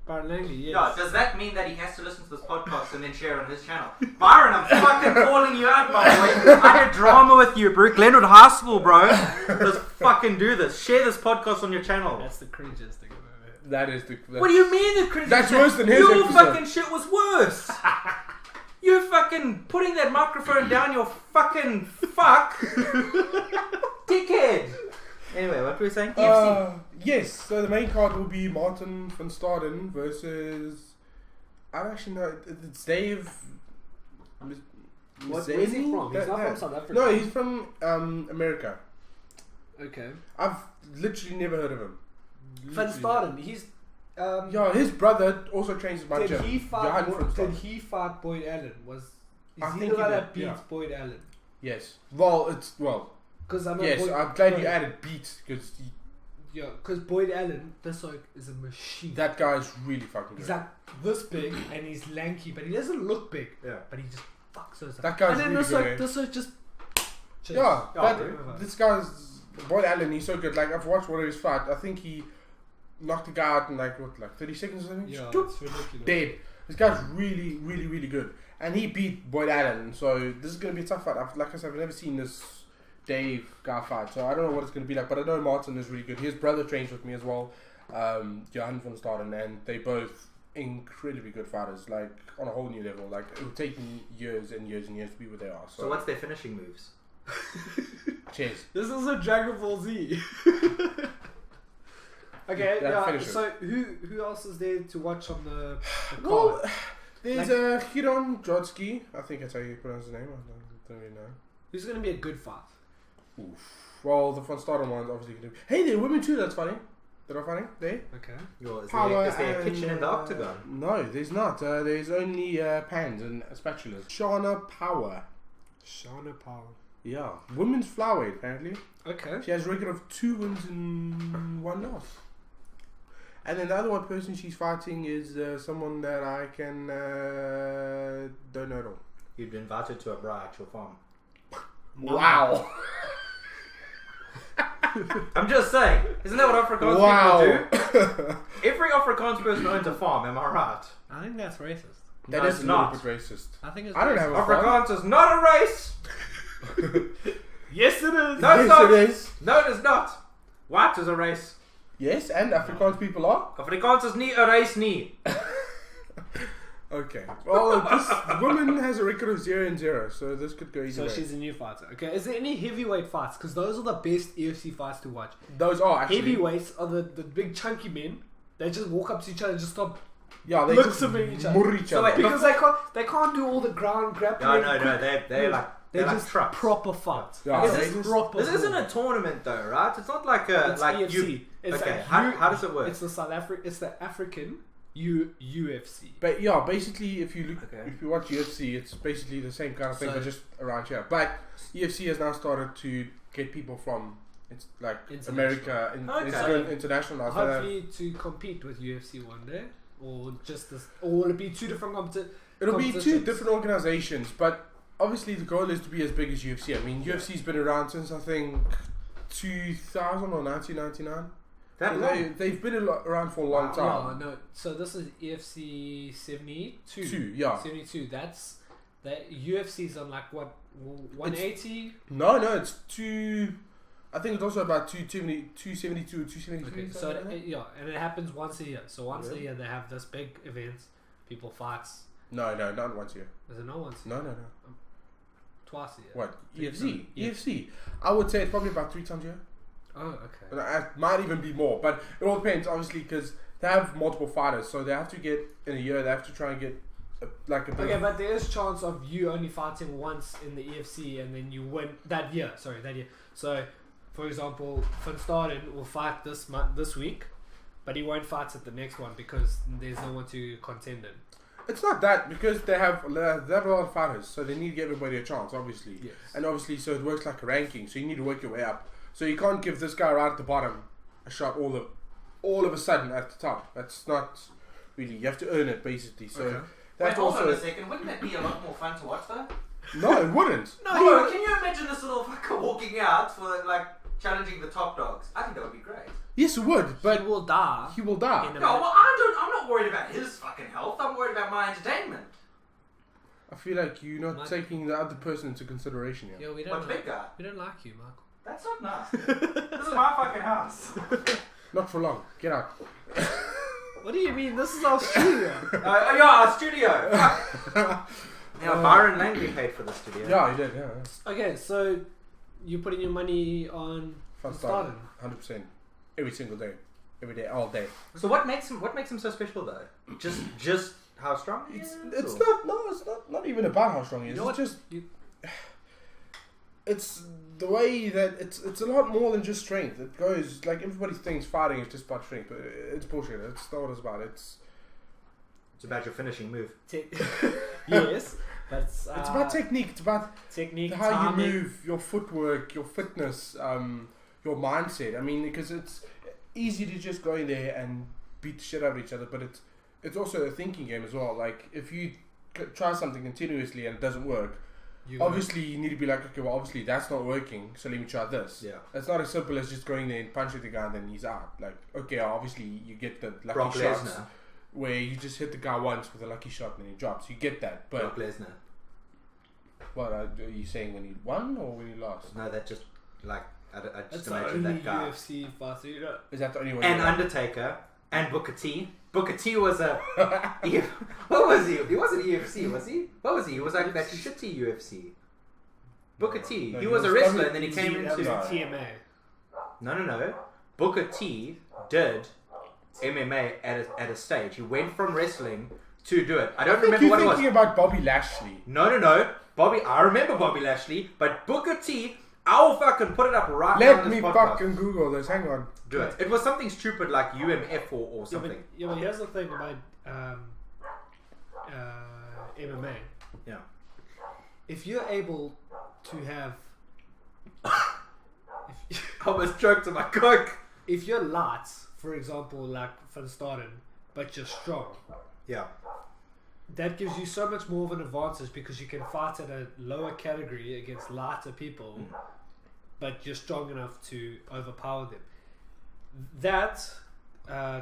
Speaker 1: Byron Langley, yes.
Speaker 2: Yeah, does that mean that he has to listen to this podcast and then share on his channel? Byron, I'm fucking calling you out, my boy. I had drama with you, bro. Glenwood High School, bro. Let's fucking do this. Share this podcast on your channel.
Speaker 1: That's the cringiest thing I've ever heard.
Speaker 3: That is the.
Speaker 2: What do you mean the cringe?
Speaker 3: That's worse than his
Speaker 2: Your
Speaker 3: episode.
Speaker 2: fucking shit was worse. You fucking putting that microphone down your fucking fuck. Dickhead. Anyway, what were we saying? EFC.
Speaker 3: Yes, so the main card will be Martin van Staden versus. I don't actually know. It's Dave.
Speaker 1: Where's he from? He's not from South Africa.
Speaker 3: No, he's from America.
Speaker 1: Okay.
Speaker 3: I've literally never heard of him.
Speaker 1: Van Staden, he's.
Speaker 3: Yeah, his brother also trains at my
Speaker 1: Did
Speaker 3: gym.
Speaker 1: he fight?
Speaker 3: Johan van
Speaker 1: Did
Speaker 3: Staden.
Speaker 1: he fight Boyd Allen? Is
Speaker 3: I
Speaker 1: he
Speaker 3: think
Speaker 1: the
Speaker 3: he
Speaker 1: guy
Speaker 3: did,
Speaker 1: that beats
Speaker 3: yeah.
Speaker 1: Boyd Allen?
Speaker 3: Yes. Well.
Speaker 1: Because I know.
Speaker 3: Yes,
Speaker 1: Boyd,
Speaker 3: I'm glad you added beat because
Speaker 1: Yeah, because Boyd Allen, this like is a machine.
Speaker 3: that guy's really fucking good.
Speaker 1: He's like this big and he's lanky, but he doesn't look big.
Speaker 2: Yeah.
Speaker 1: But he just fucks us up.
Speaker 3: That guy's
Speaker 1: and then
Speaker 3: really
Speaker 1: this
Speaker 3: good,
Speaker 1: like
Speaker 3: eh?
Speaker 1: this like just.
Speaker 3: Yeah,
Speaker 2: Yeah,
Speaker 3: but this guy's Boyd Allen. He's so good. Like I've watched one of his fights. I think he knocked the guy out in like 30 seconds or something.
Speaker 1: Yeah,
Speaker 3: Stoop.
Speaker 1: it's ridiculous.
Speaker 3: Dead. This guy's really, really, really good, and he beat Boyd Allen. So this is gonna be a tough fight. Like I said, I've never seen this Dave guy fight, so I don't know what it's gonna be like. But I know Martin is really good. His brother trains with me as well, Johan van Staden, and they both incredibly good fighters. Like on a whole new level. Like it would take me years and years and years to be where they are.
Speaker 2: So what's their finishing moves?
Speaker 3: Cheers.
Speaker 1: This is a Dragon Ball Z. Okay,
Speaker 3: Yeah,
Speaker 1: yeah.
Speaker 3: finish it.
Speaker 1: So who else is there to watch on the card?
Speaker 3: Well, there's Hiron Jodsky. I think that's how you pronounce his name. I don't really know.
Speaker 1: Who's gonna be a good fight?
Speaker 3: Well, the Van Staden one's obviously going to be. Hey, there are women too. That's funny. They're not funny. There.
Speaker 1: Okay.
Speaker 2: Yo, is
Speaker 3: Power
Speaker 2: there a
Speaker 3: and,
Speaker 2: kitchen in the octagon?
Speaker 3: No, there's not. There's only pans and spatulas. Shana Power.
Speaker 1: Shana Power.
Speaker 3: Yeah, women's flyweight apparently.
Speaker 1: Okay.
Speaker 3: She has a record of 2 wins and 1 loss. And then the other one person she's fighting is someone that I can don't know at all.
Speaker 2: You've been invited to a bra at your farm.
Speaker 3: Wow.
Speaker 2: I'm just saying, isn't that what Afrikaans people do? Every Afrikaans person owns a farm, am I right?
Speaker 1: I think that's racist.
Speaker 3: That
Speaker 2: No,
Speaker 3: is
Speaker 2: it's
Speaker 3: a little
Speaker 2: not.
Speaker 3: bit racist.
Speaker 1: I think it's.
Speaker 3: I don't
Speaker 1: racist.
Speaker 3: have a farm.
Speaker 2: Afrikaans is not a race!
Speaker 1: Yes, it is.
Speaker 2: No, it's
Speaker 3: Yes,
Speaker 2: not.
Speaker 3: it is.
Speaker 2: No, it is not. White is a race.
Speaker 3: Yes, and Afrikaans people are.
Speaker 2: Afrikaans is nie a race nie.
Speaker 3: Okay. Well, this woman has a record of 0-0, so this could go either
Speaker 1: So
Speaker 3: way.
Speaker 1: she's a new fighter. Okay. Is there any heavyweight fights? Because those are the best EFC fights to watch.
Speaker 3: Those are actually.
Speaker 1: Heavyweights are the big chunky men. They just walk up to each other and just start
Speaker 3: Yeah, they
Speaker 1: look
Speaker 3: just
Speaker 1: at each other.
Speaker 3: murder each
Speaker 2: So
Speaker 3: other.
Speaker 2: wait,
Speaker 1: because they can't do all the ground grappling.
Speaker 2: No, they're like
Speaker 1: just
Speaker 2: trucks.
Speaker 1: proper fights.
Speaker 3: Yeah,
Speaker 1: It's
Speaker 3: they
Speaker 1: just
Speaker 3: just-
Speaker 1: proper.
Speaker 2: This isn't a tournament though, right? It's not like a
Speaker 1: It's
Speaker 2: like
Speaker 1: EFC.
Speaker 2: you.
Speaker 1: It's
Speaker 2: Okay,
Speaker 1: a
Speaker 2: how does it work?
Speaker 1: It's the South African. It's the African UFC.
Speaker 3: But yeah, basically, if you look,
Speaker 2: Okay.
Speaker 3: if you watch UFC, it's basically the same kind of thing,
Speaker 1: So-
Speaker 3: but just around here. But UFC has now started to get people from it's like
Speaker 1: International.
Speaker 3: America,
Speaker 2: Okay.
Speaker 3: it's going international now. So they have-
Speaker 1: Hopefully to compete with UFC one day, or just this, or will it be two different competitions?
Speaker 3: it'll be 2
Speaker 1: competitions.
Speaker 3: different organizations, but obviously the goal is to be as big as UFC. I mean, UFC's been around since I think 2000 or 1999.
Speaker 2: That
Speaker 3: So
Speaker 2: long?
Speaker 3: they've been around for a long time.
Speaker 1: No. So this is EFC 72. 72. That's that UFC's on like what 180.
Speaker 3: No, it's 2. I think it's also about 272 or 273.
Speaker 1: Okay, so and it happens once a year. So once a year they have this big event. People fights.
Speaker 3: No, not once a year.
Speaker 1: Is it not once a
Speaker 3: year? No.
Speaker 1: Twice a year.
Speaker 3: What? EFC? EFC. I would say it's probably about 3 times a year.
Speaker 1: Oh, okay.
Speaker 3: It might even be more, but it all depends, obviously, because they have multiple fighters, so they have to get in a year. They have to try and get a bit.
Speaker 1: Okay, but there is chance of you only fighting once in the EFC and then you win that year. Sorry, that year. So, for example, Van Staden will fight this week, but he won't fight at the next one because there's no one to contend in.
Speaker 3: It's not that, because they have a lot of fighters, so they need to give everybody a chance, obviously.
Speaker 1: Yes.
Speaker 3: And obviously, so it works like a ranking, so you need to work your way up. So you can't give this guy right at the bottom a shot all of a sudden at the top. That's not really. You have to earn it, basically. So that's
Speaker 2: hold
Speaker 3: also
Speaker 2: on a second. Wouldn't that be a lot more fun to watch, though?
Speaker 3: No, it wouldn't.
Speaker 2: No, can you imagine this little fucker walking out for like challenging the top dogs? I think that would be great.
Speaker 3: Yes, it would, but
Speaker 1: he will die.
Speaker 3: He will die.
Speaker 2: No, well, I'm not worried about his fucking health. I'm worried about my entertainment.
Speaker 3: I feel like you're not taking the other person into consideration here.
Speaker 1: Yeah, we don't.
Speaker 2: Big guy?
Speaker 1: We don't like you, Michael.
Speaker 2: That's not nice. This is my fucking house.
Speaker 3: Not for long. Get out.
Speaker 1: What do you mean? This is our studio.
Speaker 2: Our studio. Now, Byron Langley paid for the studio.
Speaker 3: Yeah, he did. Yeah.
Speaker 1: Okay, so you're putting your money on
Speaker 3: Van Staden. 100%. Every single day. Every day. All day.
Speaker 2: So what makes him so special, though? Just how strong he is?
Speaker 3: It's not even about how strong he is.
Speaker 1: You know
Speaker 3: it's just... It's the way that it's a lot more than just strength. It goes like everybody thinks fighting is just about strength, but it's bullshit. It's not what it's about. It's
Speaker 2: about your finishing move.
Speaker 1: Yes, but it's
Speaker 3: about technique. It's about
Speaker 1: technique,
Speaker 3: how
Speaker 1: timing.
Speaker 3: You move, your footwork, your fitness, your mindset. I mean, because it's easy to just go in there and beat the shit out of each other, but it's also a thinking game as well. Like if you try something continuously and it doesn't work. Obviously, you need to be like, okay, well, obviously that's not working, so let me try this.
Speaker 2: Yeah.
Speaker 3: It's not as simple as just going there and punching the guy and then he's out. Like, okay, obviously you get the lucky shots where you just hit the guy once with a lucky shot and then he drops. You get that, but...
Speaker 2: Brock Lesnar.
Speaker 3: What are you saying, when he won or when he lost?
Speaker 2: No, that just, like, I just
Speaker 1: That's
Speaker 2: imagine that guy.
Speaker 1: UFC fighter, you know.
Speaker 3: Is that the only one?
Speaker 2: And Undertaker and Booker T. Booker T was a... what was he? He wasn't EFC, was he? What was he? He was like that shitty UFC. Booker T.
Speaker 3: No,
Speaker 2: he was a wrestler and then he came into...
Speaker 1: TMA.
Speaker 2: No. Booker T did MMA at a stage. He went from wrestling to do it. I don't remember what it was.
Speaker 3: You're thinking about Bobby Lashley.
Speaker 2: No. I remember Bobby Lashley, but Booker T... I'll fucking put it up right now.
Speaker 3: Let me fucking Google this. Hang on.
Speaker 2: Do it. It was something stupid like UMF or something.
Speaker 1: Yeah, but here's the thing about MMA.
Speaker 2: Yeah.
Speaker 1: If you're able to have...
Speaker 2: I almost choked on my coke.
Speaker 1: If you're light, for example, like Van Staden, but you're strong.
Speaker 2: Yeah.
Speaker 1: That gives you so much more of an advantage because you can fight at a lower category against lighter people, but you're strong enough to overpower them. That,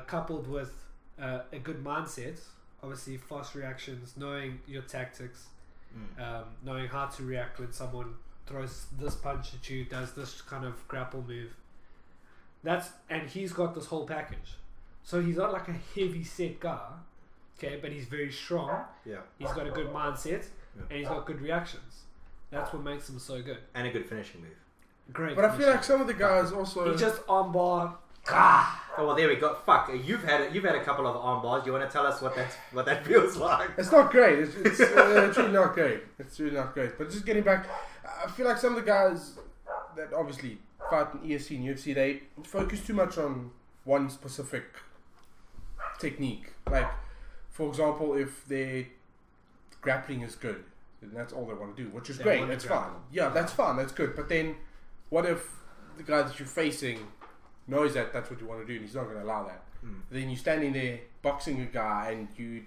Speaker 1: coupled with a good mindset, obviously fast reactions, knowing your tactics, knowing how to react when someone throws this punch at you, does this kind of grapple move. And he's got this whole package. So he's not like a heavy set guy. Okay, but he's very strong.
Speaker 2: Yeah.
Speaker 1: He's got a good mindset, and he's got good reactions. That's what makes him so good.
Speaker 2: And a good finishing move.
Speaker 1: Great.
Speaker 3: But I feel like some of the guys also...
Speaker 1: He just armbar.
Speaker 2: Oh well, there we go. Fuck, you've had a couple of arm bars. You want to tell us what that feels like?
Speaker 3: It's not great. It's really not great. It's really not great. But just getting back, I feel like some of the guys that obviously fight in EFC and UFC, they focus too much on one specific technique. Like, for example, if their grappling is good, then that's all they want to do, which is great. It's fine. Yeah, that's fine. That's good. But then, what if the guy that you're facing knows that that's what you want to do, and he's not going to allow that? Then you're standing there boxing a guy, and you're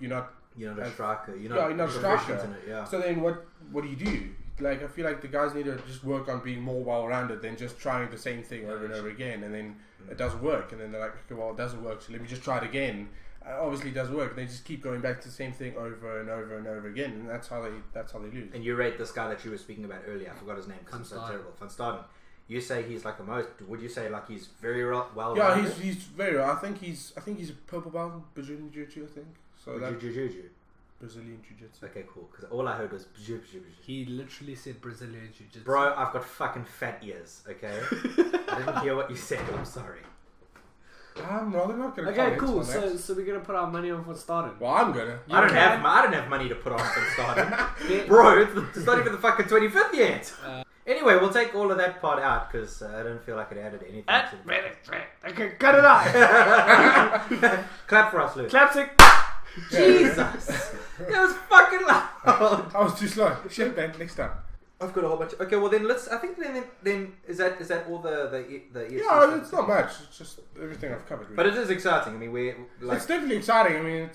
Speaker 3: not
Speaker 2: a striker. You're not a
Speaker 3: striker.
Speaker 2: in it, yeah.
Speaker 3: So then, what do you do? Like, I feel like the guys need to just work on being more well-rounded than just trying the same thing over and over again, and then it doesn't work, and then they're like, okay, well, it doesn't work, so let me just try it again. Obviously it does work, and they just keep going back to the same thing over and over and over again, and that's how they lose.
Speaker 2: And you rate this guy that you were speaking about earlier. I forgot his name because I'm so terrible. Van Staden. you say he's like the most. Would you say like he's very well?
Speaker 3: Yeah,
Speaker 2: rounded?
Speaker 3: he's very. I think he's a purple belt in Brazilian Jiu-Jitsu. I think so. Brazilian Jiu-Jitsu.
Speaker 2: Okay, cool. Because all I heard was.
Speaker 1: He literally said Brazilian Jiu-Jitsu.
Speaker 2: Bro, I've got fucking fat ears. Okay, I didn't hear what you said. I'm sorry.
Speaker 3: I'm rather not gonna.
Speaker 1: Okay, cool. So we're gonna put our money on for starting.
Speaker 3: Well, I'm gonna.
Speaker 2: I don't have money to put on for starting. Bro, it's not even the fucking 25th yet. Anyway, we'll take all of that part out because I don't feel like it added anything.
Speaker 1: Okay, cut it out.
Speaker 2: Clap for us, Luke.
Speaker 1: Clapsick.
Speaker 2: Jesus, that was fucking loud.
Speaker 3: I was too slow. Shit, man. Next time.
Speaker 2: I've got a whole bunch. Okay, well then let's. I think then is that all the EFC
Speaker 3: Yeah, it's not much. It's just everything I've covered. Really.
Speaker 2: But it is exciting. I mean,
Speaker 3: it's definitely exciting. I mean,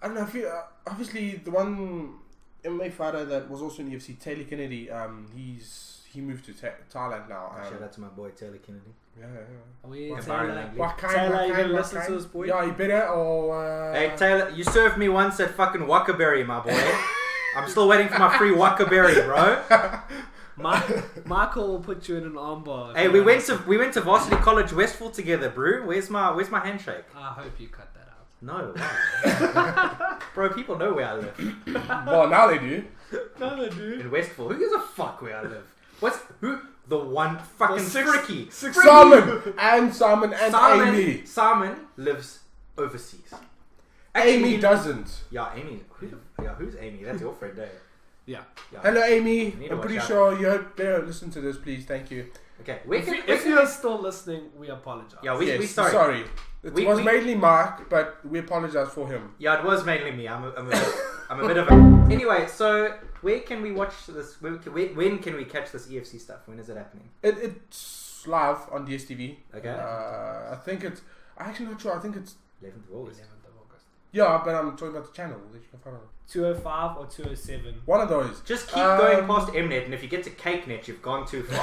Speaker 3: I don't know. I feel obviously the one MMA fighter that was also in EFC, Taylor Kennedy. He moved to Thailand now.
Speaker 2: Shout out to my boy Taylor Kennedy.
Speaker 3: Yeah.
Speaker 1: Are we
Speaker 2: Taylor,
Speaker 1: you gonna listen to this, boy?
Speaker 3: Yeah, you better. Or
Speaker 2: hey Taylor, you served me once at fucking Wackaberry, my boy. I'm still waiting for my free Wackaberry, bro.
Speaker 1: Michael will put you in an armbar.
Speaker 2: Hey, we went to Varsity College Westville together, bro. Where's my handshake?
Speaker 1: I hope you cut that out.
Speaker 2: No, why? Bro, people know where I live.
Speaker 3: Well, now they do.
Speaker 1: No, they do.
Speaker 2: In Westville, who gives a fuck where I live? The one fucking Fricky.
Speaker 3: Simon and Amy.
Speaker 2: Simon lives overseas.
Speaker 3: Amy doesn't.
Speaker 2: Yeah, Amy. Who's Amy? That's your friend, eh?
Speaker 1: Yeah.
Speaker 3: Hello, Amy.
Speaker 2: You need to
Speaker 3: I'm pretty
Speaker 2: watch
Speaker 3: sure you better listen to this, please. Thank you.
Speaker 2: Okay.
Speaker 1: If you're still listening, we apologize.
Speaker 2: Yeah, we
Speaker 3: yes,
Speaker 2: sorry.
Speaker 3: It was mainly Mark, but we apologize for him.
Speaker 2: Yeah, it was mainly me. I'm a bit of a. Anyway, so where can we watch this? When can we catch this EFC stuff? When is it happening?
Speaker 3: It's live on DSTV.
Speaker 2: Okay.
Speaker 3: I think it's. I'm actually not sure. I think it's
Speaker 2: 11th of August.
Speaker 3: Yeah, but I'm talking about the channel that you can find on
Speaker 1: 205 or 207.
Speaker 3: one of those.
Speaker 2: Just keep going past Mnet, and if you get to CakeNet, you've gone too far.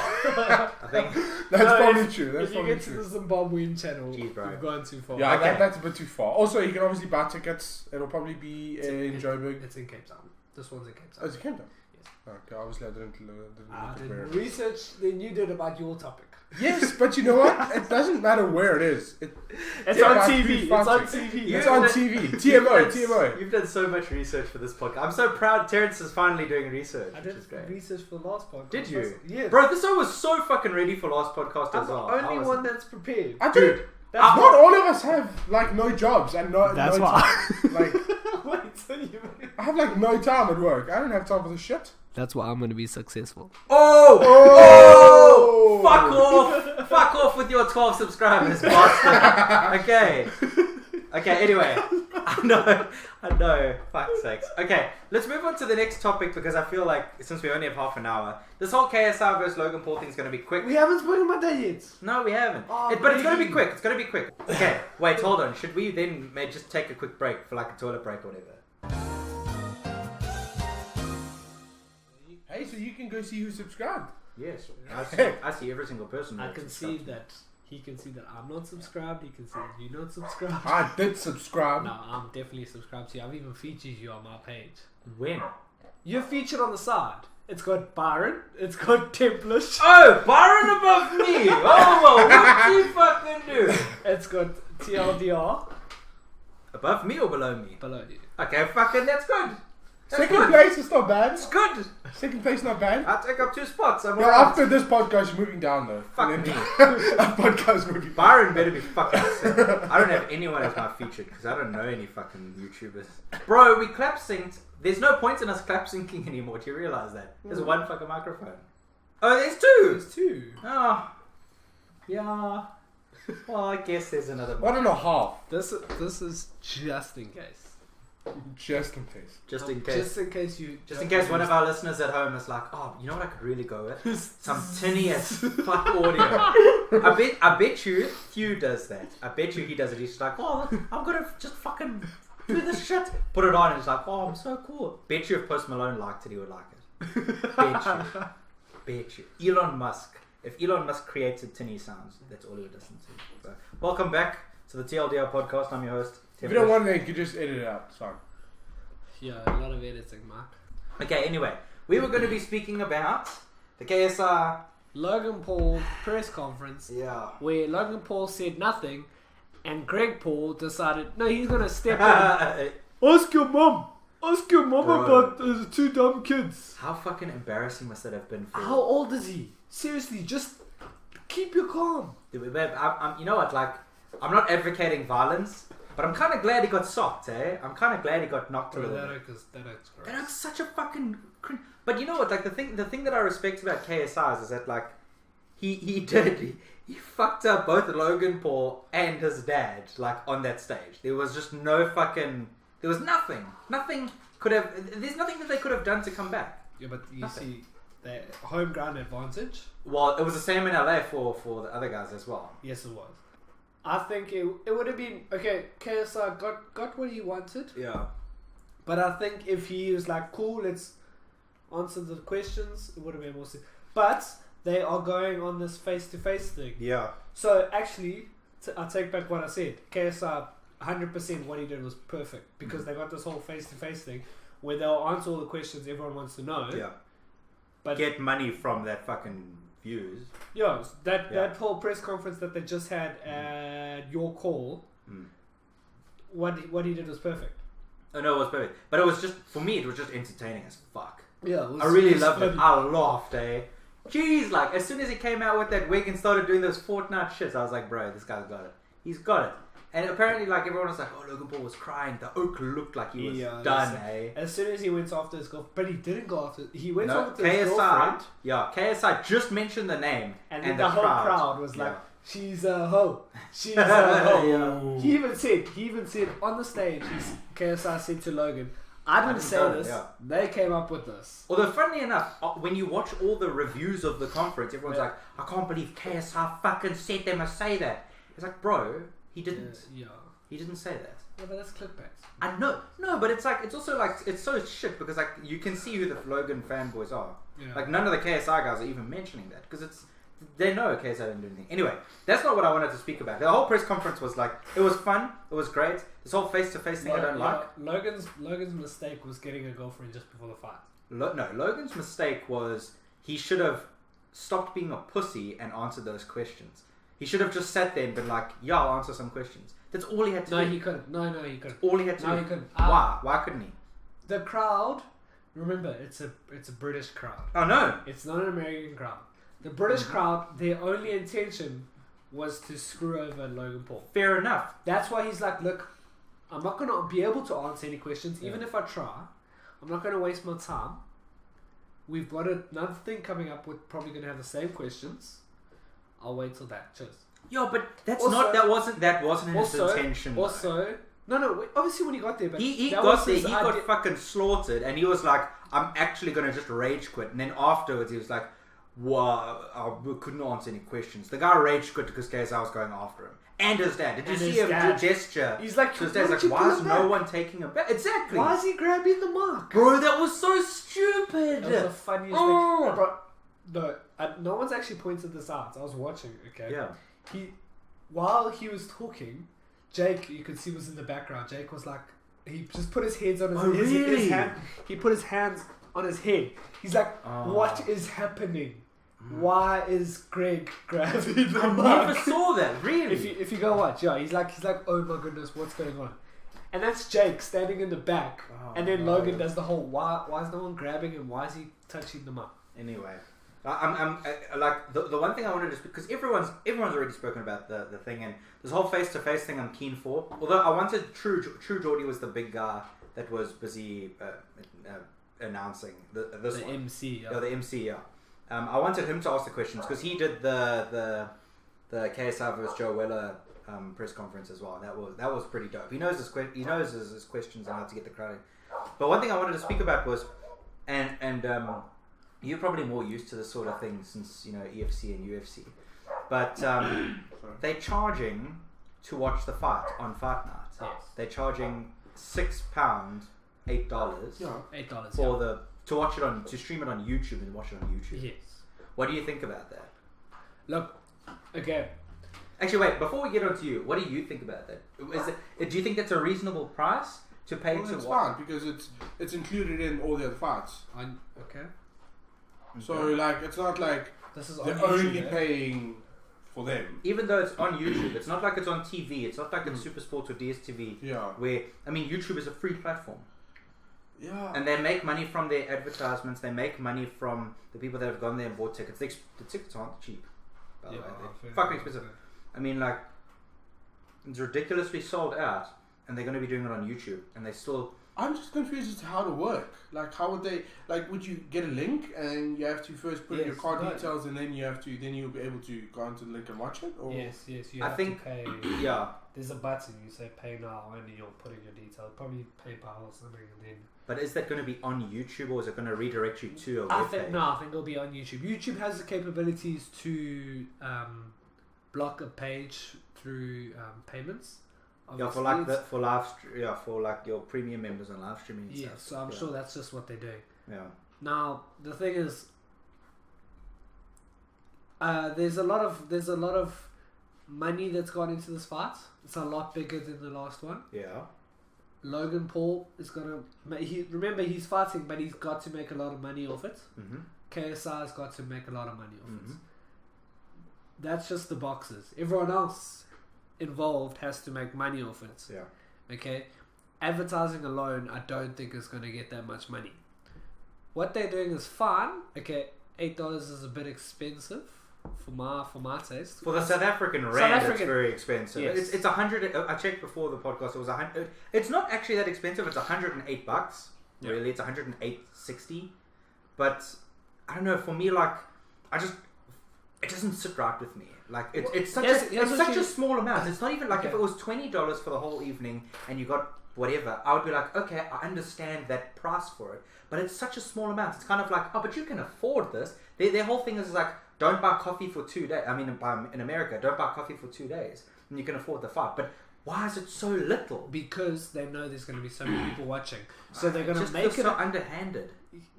Speaker 2: I think
Speaker 3: that's probably true. That's
Speaker 1: if you
Speaker 3: probably
Speaker 1: get
Speaker 3: true.
Speaker 1: to the Zimbabwean channel,
Speaker 2: Jeez, bro.
Speaker 1: you've gone too far.
Speaker 3: Yeah,
Speaker 2: Okay.
Speaker 3: that's a bit too far. Also, you can obviously buy tickets. It'll probably be in Joburg.
Speaker 1: It's in Cape Town. This one's in Cape Town.
Speaker 3: Oh, it's in Cape Town?
Speaker 1: Yes.
Speaker 3: Okay, obviously I didn't
Speaker 1: did research than you did about your topic.
Speaker 3: Yes, but you know what? It doesn't matter where it is.
Speaker 1: It's on TV. It's on TV.
Speaker 3: It's on TV. TMO.
Speaker 2: You've done so much research for this podcast. I'm so proud Terrence is finally doing research.
Speaker 1: I did
Speaker 2: which is great.
Speaker 1: research for the last podcast.
Speaker 2: Did you?
Speaker 1: Yes.
Speaker 2: Bro, this one was so fucking ready for last podcast
Speaker 1: I'm
Speaker 2: as well.
Speaker 1: the only one that's prepared.
Speaker 3: I do.
Speaker 1: That's
Speaker 3: not all of us have like no jobs and no.
Speaker 1: That's
Speaker 3: no
Speaker 1: why.
Speaker 3: Like
Speaker 1: Wait, so you...
Speaker 3: I have like no time at work. I don't have time for this shit.
Speaker 1: That's why I'm going to be successful.
Speaker 2: Oh! Fuck off! Fuck off with your 12 subscribers, bastard. Okay, anyway. I know. Fuck's sakes. Okay, let's move on to the next topic because I feel like since we only have half an hour, this whole KSI versus Logan Paul thing is going to be quick.
Speaker 1: We haven't spoken about that yet.
Speaker 2: No, we haven't.
Speaker 1: Oh,
Speaker 2: but it's going to be quick. It's going to be quick. Okay, wait, hold on. Should we then just take a quick break for like a toilet break or whatever?
Speaker 3: Hey, so you can go see who subscribed.
Speaker 2: Yes, I see every single person.
Speaker 1: I can see that. He can see that I'm not subscribed. He can see that you're not subscribed.
Speaker 3: I did subscribe.
Speaker 1: No, I'm definitely subscribed to you. I've even featured you on my page.
Speaker 2: When?
Speaker 1: You're featured on the side. It's got Byron. It's got Templish.
Speaker 2: Oh, Byron above me. Oh, what do you fucking do?
Speaker 1: It's got TLDR.
Speaker 2: Above me or below me?
Speaker 1: Below you.
Speaker 2: Okay, fucking that's good.
Speaker 3: Second place is not bad.
Speaker 2: It's good.
Speaker 3: Second place not bad.
Speaker 2: I'll take up 2 spots. I'm
Speaker 3: Yeah,
Speaker 2: alright.
Speaker 3: after this podcast, you're moving down though.
Speaker 2: Fuck me.
Speaker 3: Our podcast moving down.
Speaker 2: Byron better be fucking sick. I don't have anyone as my featured because I don't know any fucking YouTubers. Bro, we clap synced. There's no point in us clap syncing anymore. Do you realize that? There's one fucking microphone. Oh, there's 2.
Speaker 1: There's 2.
Speaker 2: Oh. Yeah. Well, I guess there's another one.
Speaker 3: 1.5.
Speaker 1: This is just in case.
Speaker 3: Just in case.
Speaker 2: Just in case.
Speaker 1: Just in case you.
Speaker 2: Just in case one of our listeners at home is like, oh, you know what I could really go with? Some tinny as fuck audio. I bet you Hugh does that. I bet you he does it. He's just like, oh, I'm gonna just fucking do this shit. Put it on and it's like, oh, I'm so cool. Bet you if Post Malone liked it, he would like it. Bet you. Elon Musk. If Elon Musk created tinny sounds, that's all he would listen to. So, welcome back to the TLDR podcast. I'm your host.
Speaker 3: If you don't want it, you can just edit it out. It's fine.
Speaker 1: Yeah, a lot of editing, Mark.
Speaker 2: Okay, anyway, we were going to be speaking about the KSI
Speaker 1: Logan Paul press conference
Speaker 2: Yeah.
Speaker 1: where Logan Paul said nothing, and Greg Paul decided no, he's gonna step in. Ask your mom
Speaker 2: Bro.
Speaker 1: about the two dumb kids.
Speaker 2: How fucking embarrassing must that have been for
Speaker 1: How old is he? Seriously, just keep your calm.
Speaker 2: Dude, babe, I'm, you know what, like, I'm not advocating violence, but I'm kind of glad he got socked, eh? I'm kind of glad he got knocked a
Speaker 1: Bro,
Speaker 2: little
Speaker 1: that
Speaker 2: bit.
Speaker 1: act's gross.
Speaker 2: That's such a fucking cringe. But you know what, like, the thing that I respect about KSI is that, like, he fucked up both Logan Paul and his dad, like, on that stage. There was just no fucking, there was nothing could have, there's nothing that they could have done to come back.
Speaker 1: Yeah, but you
Speaker 2: Nothing.
Speaker 1: see, the home ground advantage.
Speaker 2: Well, it was the same in LA for the other guys as well.
Speaker 1: Yes, it was. I think it would have been okay. KSI got what he wanted,
Speaker 2: Yeah.
Speaker 1: but I think if he was like, "Cool, let's answer the questions," it would have been more. But they are going on this face-to-face thing.
Speaker 2: Yeah.
Speaker 1: So actually, I take back what I said. KSI, 100% what he did was perfect because they got this whole face-to-face thing where they'll answer all the questions everyone wants to know.
Speaker 2: Yeah.
Speaker 1: But
Speaker 2: Get money from that fucking views.
Speaker 1: yeah, that whole press conference that they just had at your call, what he did was perfect.
Speaker 2: Oh no, it was perfect. But it was just, for me, it was just entertaining as fuck.
Speaker 1: Yeah, it was,
Speaker 2: I really
Speaker 1: it was
Speaker 2: loved it.
Speaker 1: funny.
Speaker 2: I laughed, eh? Jeez, like, as soon as he came out with that wig and started doing those Fortnite shits, I was like, bro, this guy's got it. He's got it. And apparently, like, everyone was like, oh, Logan Paul was crying. The oak looked like he was done, eh?
Speaker 1: As soon as he went after his girlfriend, but he didn't go after. He went
Speaker 2: No,
Speaker 1: after his
Speaker 2: KSI,
Speaker 1: girlfriend,
Speaker 2: yeah, KSI just mentioned the name.
Speaker 1: and then the whole crowd was like,
Speaker 2: Yeah.
Speaker 1: "She's a hoe. She's a hoe."
Speaker 2: Yeah.
Speaker 1: He even said on the stage. KSI said to Logan, "I didn't say
Speaker 2: know,
Speaker 1: this.
Speaker 2: yeah.
Speaker 1: They came up with this."
Speaker 2: Although, funnily enough, when you watch all the reviews of the conference, everyone's
Speaker 1: Yeah.
Speaker 2: like, I can't believe KSI fucking said they must say that. It's like, bro, he didn't.
Speaker 1: Yeah.
Speaker 2: He didn't say that.
Speaker 1: Yeah, but that's clickbait.
Speaker 2: I know, no, but it's like, it's also like, it's so shit because like, you can see who the Logan fanboys are.
Speaker 1: Yeah.
Speaker 2: Like, none of the KSI guys are even mentioning that because it's, they know KSI didn't do anything. Anyway, that's not what I wanted to speak about. The whole press conference was like, it was fun, it was great. This whole face-to-face thing I don't like.
Speaker 1: Logan's mistake was getting a girlfriend just before the fight.
Speaker 2: No, Logan's mistake was he should have stopped being a pussy and answered those questions. He should have just sat there and been like, yeah, I'll answer some questions. That's all he had to do.
Speaker 1: No, he couldn't. No, he couldn't.
Speaker 2: All he had to
Speaker 1: No,
Speaker 2: do.
Speaker 1: he couldn't.
Speaker 2: Why? Why couldn't he?
Speaker 1: The crowd. Remember, it's a British crowd.
Speaker 2: Oh no.
Speaker 1: It's not an American crowd. The British crowd, their only intention was to screw over Logan Paul.
Speaker 2: Fair enough.
Speaker 1: That's why he's like, look, I'm not going to be able to answer any questions, even if I try. I'm not going to waste my time. We've got another thing coming up. We're probably going to have the same questions. I'll wait till that. Cheers.
Speaker 2: Yeah, but that's
Speaker 1: Also-
Speaker 2: not. That wasn't his intention. though.
Speaker 1: Also, no. Obviously, when he got there, but
Speaker 2: He
Speaker 1: that
Speaker 2: got
Speaker 1: was
Speaker 2: there.
Speaker 1: his
Speaker 2: He
Speaker 1: idea.
Speaker 2: got fucking slaughtered, and he was like, "I'm actually gonna just rage quit." And then afterwards, he was like, "Wow, I couldn't answer any questions." The guy rage quit because KSI was going after him and his dad. Did you
Speaker 1: And
Speaker 2: see
Speaker 1: his
Speaker 2: him
Speaker 1: dad.
Speaker 2: gesture?
Speaker 1: He's like,
Speaker 2: to his
Speaker 1: "Why
Speaker 2: dad's
Speaker 1: don't
Speaker 2: like,
Speaker 1: you
Speaker 2: why
Speaker 1: pull
Speaker 2: is
Speaker 1: him
Speaker 2: no
Speaker 1: back?
Speaker 2: one taking him back? Exactly.
Speaker 1: Why is he grabbing the mark?
Speaker 2: Bro, that was so stupid.
Speaker 1: That was the funniest
Speaker 2: Oh.
Speaker 1: thing. Bro, no one's actually pointed this out. I was watching, okay?
Speaker 2: Yeah.
Speaker 1: While he was talking, Jake, you could see, was in the background. Jake was like, he just put his hands on his,
Speaker 2: Oh,
Speaker 1: his
Speaker 2: really?
Speaker 1: hand. He put his hands on his head. He's like,
Speaker 2: Oh.
Speaker 1: what is happening? Why is Greg grabbing the
Speaker 2: I
Speaker 1: mark?
Speaker 2: never saw that. Really?
Speaker 1: If you go watch, yeah, he's like, oh my goodness, what's going on? And that's Jake standing in the back,
Speaker 2: Oh,
Speaker 1: and then
Speaker 2: no.
Speaker 1: Logan does the whole why is no one grabbing him? Why is he touching them up?
Speaker 2: Anyway, I'm like the one thing I wanted to speak, because everyone's already spoken about the thing, and this whole face-to-face thing I'm keen for. Although I wanted True Geordie was the big guy that was busy announcing this
Speaker 1: The
Speaker 2: one.
Speaker 1: MC, yeah.
Speaker 2: Yeah, the MC. Yeah. I wanted him to ask the questions because he did the KSI versus Joe Weller press conference as well. That was pretty dope. He knows his questions and how to get the crowd in. But one thing I wanted to speak about was, and you're probably more used to this sort of thing since EFC and UFC, but they're charging to watch the fight on Fight Night.
Speaker 1: Yes.
Speaker 2: They're charging £6, $8
Speaker 1: Yeah, $8
Speaker 2: for to watch it to stream it on YouTube and watch it on YouTube.
Speaker 1: Yes.
Speaker 2: What do you think about that?
Speaker 1: Look, okay.
Speaker 2: Actually, wait. Before we get on to you, what do you think about that? Do you think that's a reasonable price to pay
Speaker 3: Well,
Speaker 2: to
Speaker 3: it's
Speaker 2: watch?
Speaker 3: fine because it's included in all the other fights.
Speaker 1: Okay.
Speaker 3: So like it's not like
Speaker 1: This is on
Speaker 3: They're
Speaker 1: YouTube,
Speaker 3: only paying for them.
Speaker 2: Even though it's on YouTube, it's not like it's on TV. It's not like it's Super Sports or DSTV.
Speaker 3: Yeah.
Speaker 2: Where YouTube is a free platform.
Speaker 3: Yeah.
Speaker 2: And they make money from their advertisements. They make money from the people that have gone there and bought tickets. The tickets aren't cheap, by the way. They're fucking expensive. I mean, like, it's ridiculously sold out, and they're going to be doing it on YouTube, and they still...
Speaker 3: I'm just confused as to how to work. Like, how would they... Like, would you get a link, and you have to first put in your card details, and then you'll be able to go onto the link and watch it? Or?
Speaker 1: Yes, you have to pay.
Speaker 2: Yeah.
Speaker 1: There's a button, you say pay now, and you'll put in your details. Probably PayPal or something, and then...
Speaker 2: But is that going to be on YouTube, or is it going to redirect you to a web page?
Speaker 1: I think it'll be on YouTube. YouTube has the capabilities to block a page through payments.
Speaker 2: Yeah, for like your premium members and live streaming. And stuff.
Speaker 1: So I'm sure that's just what they're doing.
Speaker 2: Yeah.
Speaker 1: Now the thing is, there's a lot of money that's gone into this fight. It's a lot bigger than the last one.
Speaker 2: Yeah.
Speaker 1: Logan Paul is gonna. Remember, he's fighting, but he's got to make a lot of money off it.
Speaker 2: Mm-hmm.
Speaker 1: KSI has got to make a lot of money off it. That's just the boxers. Everyone else involved has to make money off it.
Speaker 2: Yeah.
Speaker 1: Okay. Advertising alone, I don't think is going to get that much money. What they're doing is fine. Okay, $8 is a bit expensive for my taste.
Speaker 2: For the South African rand, it's very expensive.
Speaker 1: Yes.
Speaker 2: It's 100. I checked before the podcast. It was 100. It's not actually that expensive. It's $108.
Speaker 1: Yeah.
Speaker 2: Really, it's 108.60. But I don't know. For me, like, it doesn't sit right with me. Like it's such a small amount. It's not even like if it was $20 for the whole evening and you got whatever, I would be like, okay, I understand that price for it. But it's such a small amount. It's kind of like, oh, but you can afford this. Their whole thing is like, don't buy coffee for 2 days. I mean, in America, don't buy coffee for 2 days, and you can afford the fight. But why is it so little?
Speaker 1: Because they know there's going to be so many people watching, so they're going to make it
Speaker 2: so underhanded.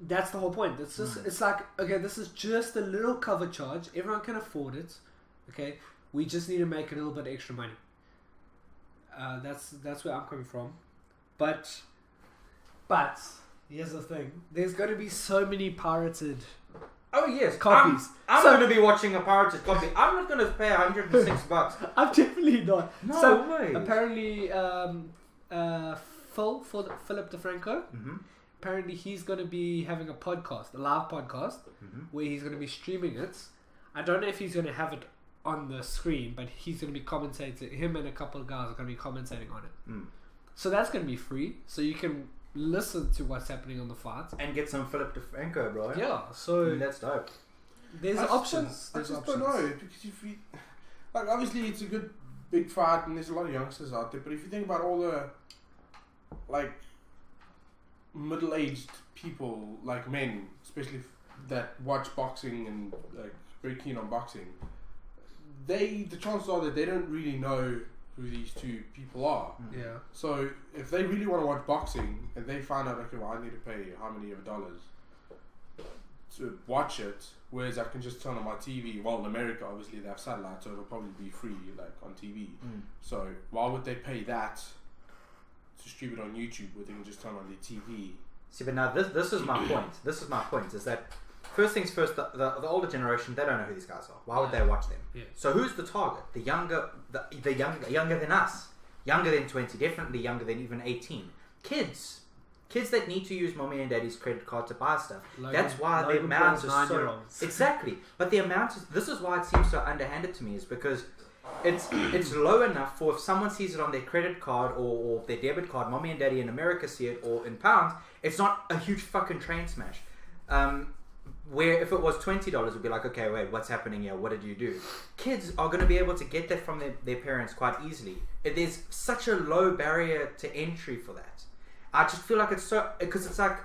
Speaker 1: That's the whole point. It's just it's like, okay, this is just a little cover charge. Everyone can afford it. Okay, we just need to make a little bit extra money. That's where I'm coming from. But here's the thing: there's going to be so many pirated.
Speaker 2: Oh yes,
Speaker 1: copies.
Speaker 2: I'm going to be watching a pirated copy. I'm not going to pay $106.
Speaker 1: I'm definitely not.
Speaker 2: No way.
Speaker 1: Apparently, Philip DeFranco.
Speaker 2: Mm-hmm.
Speaker 1: Apparently, he's going to be having a live podcast, where he's going to be streaming it. I don't know if he's going to have it on the screen, but he's going to be commentating. Him and a couple of guys are going to be commentating on it. So that's going to be free, so you can listen to what's happening on the fight
Speaker 2: and get some Philip DeFranco, bro.
Speaker 1: Yeah, so
Speaker 2: that's dope.
Speaker 1: There's options.
Speaker 3: I just don't know, because if you like, obviously it's a good big fight and there's a lot of youngsters out there, but if you think about all the like middle-aged people, like men especially, that watch boxing and like very keen on boxing, the chances are that they don't really know who these two people are.
Speaker 1: Yeah.
Speaker 3: So if they really want to watch boxing and they find out, okay, well, I need to pay how many of dollars to watch it, whereas I can just turn on my TV. Well, in America, obviously they have satellite, so it'll probably be free, like on TV. So why would they pay that to stream it on YouTube, where they can just turn on their TV?
Speaker 2: See, but now this is my point. This is my point. Is that first things first? The older generation, they don't know who these guys are. Why would they watch them?
Speaker 1: Yeah.
Speaker 2: So who's the target? The younger than us, younger than 20, definitely younger than even 18. Kids that need to use mommy and daddy's credit card to buy stuff. That's why the amount is so exactly. But the amount is. This is why it seems so underhanded to me. Is because it's low enough for if someone sees it on their credit card or their debit card, mommy and daddy in America see it, or in pounds, it's not a huge fucking train smash. Where if it was $20, it would be like, okay, wait, what's happening here? What did you do? Kids are going to be able to get that from their parents quite easily. There's such a low barrier to entry for that. I just feel like it's so, because it's like,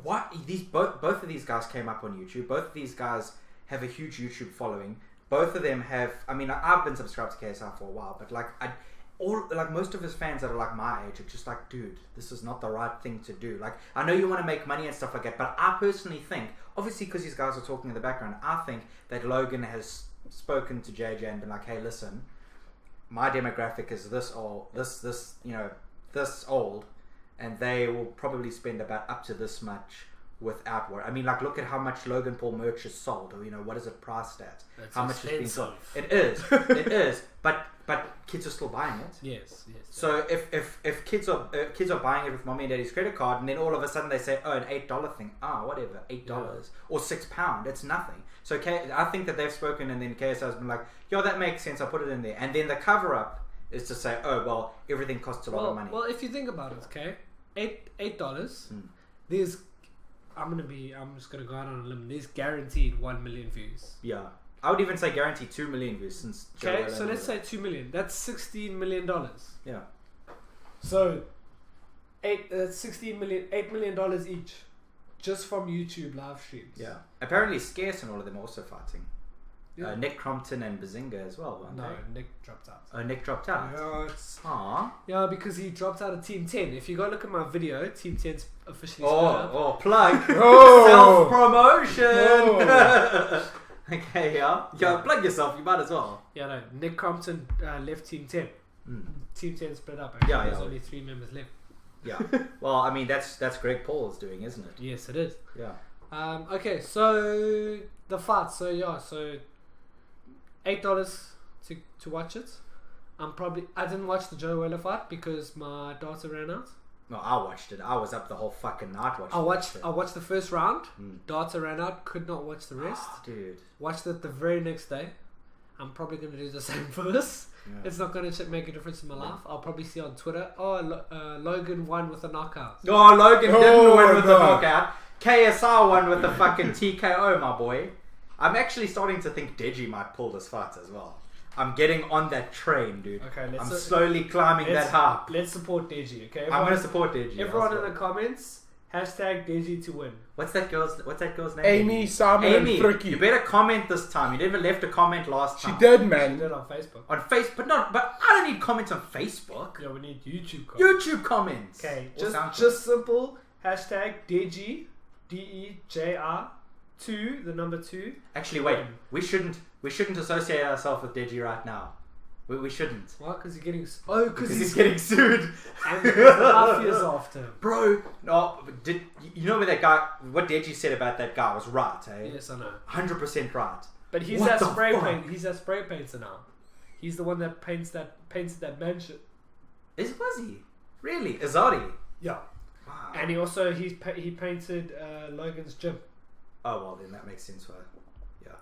Speaker 2: what both of these guys came up on YouTube. Both of these guys have a huge YouTube following. Both of them have. I mean, I've been subscribed to KSI for a while, but like most of his fans that are like my age are just like, dude, this is not the right thing to do. Like, I know you want to make money and stuff like that, but I personally think, obviously because these guys are talking in the background, I think that Logan has spoken to JJ and been like, hey, listen, my demographic is this old, this old, and they will probably spend about up to this much without worry. I mean, like, look at how much Logan Paul merch is sold, or what is it priced at?
Speaker 1: That's
Speaker 2: how much is being sold?
Speaker 1: expensive.
Speaker 2: It is, but kids are still buying it.
Speaker 1: Yes.
Speaker 2: So if kids are buying it with mommy and daddy's credit card, and then all of a sudden they say, oh, an $8 thing, whatever, $8 or £6, it's nothing. So I think that they've spoken, and then KSI has been like, yo, that makes sense, I'll put it in there. And then the cover up is to say, oh, well, everything costs a lot of money.
Speaker 1: Well, if you think about it, okay, $8. There's I'm just gonna go out on a limb. There's guaranteed 1 million views.
Speaker 2: Yeah, I would even say guaranteed 2 million views since.
Speaker 1: Okay, so let's say 2 million. That's $16 million.
Speaker 2: Yeah.
Speaker 1: So, $16 million, $8 million each, just from YouTube live streams.
Speaker 2: Yeah. Apparently, Scarce and all of them are also fighting.
Speaker 1: Yeah.
Speaker 2: Nick Crompton and Bazinga as well, weren't
Speaker 1: No,
Speaker 2: they?
Speaker 1: Nick dropped out.
Speaker 2: Oh, Nick dropped out.
Speaker 1: Yeah, yeah, because he dropped out of Team 10. If you go look at my video, Team 10's officially split up.
Speaker 2: Plug. Self-promotion. Okay, yeah. Plug yourself. You might as well.
Speaker 1: Yeah, no. Nick Crompton left Team 10. Team 10 split up.
Speaker 2: Yeah,
Speaker 1: There's only 3 members left.
Speaker 2: Yeah. Well, I mean, that's Greg Paul's doing, isn't it?
Speaker 1: Yes, it is.
Speaker 2: Yeah.
Speaker 1: Okay, so the fight. So $8 to watch it. I didn't watch the Joe Weller fight because my data ran out.
Speaker 2: No, I watched it. I was up the whole fucking night watching it.
Speaker 1: I watched the first round. Data ran out. Could not watch the rest.
Speaker 2: Dude.
Speaker 1: Watched it the very next day. I'm probably going to do the same for this. Yeah. It's not going to make a difference in my life. I'll probably see on Twitter, Logan won with a knockout.
Speaker 2: Oh, Logan didn't win with the knockout. KSI won with the fucking TKO, my boy. I'm actually starting to think Deji might pull this fight as well. I'm getting on that train, dude. Okay, I'm slowly climbing that hype.
Speaker 1: Let's support Deji, okay?
Speaker 2: I'm gonna support Deji.
Speaker 1: Everyone in the comments, #Deji to win.
Speaker 2: What's that girl's name?
Speaker 3: Amy, Simon, and Frickie.
Speaker 2: You better comment this time. You never left a comment last time.
Speaker 3: She did, man.
Speaker 1: She did on Facebook.
Speaker 2: On Facebook, but I don't need comments on Facebook.
Speaker 1: Yeah, we need YouTube comments.
Speaker 2: YouTube comments.
Speaker 1: Okay, just simple. #Deji, DEJR. 2, the number 2.
Speaker 2: Actually, wait. We shouldn't associate ourselves with Deji right now. We shouldn't.
Speaker 1: Why? Because he's getting. Oh, because
Speaker 2: he's getting sued.
Speaker 1: And the mafia's after him.
Speaker 2: Bro, no. You know what that guy? What Deji said about that guy was right, eh?
Speaker 1: Yes, I know.
Speaker 2: 100% right.
Speaker 1: But he's that spray paint. He's that spray painter now. He's the one that painted that mansion.
Speaker 2: Was he? Really? Azadi?
Speaker 1: Yeah. Wow. And he painted Logan's gym.
Speaker 2: Oh, well, then that makes sense for her. Yeah.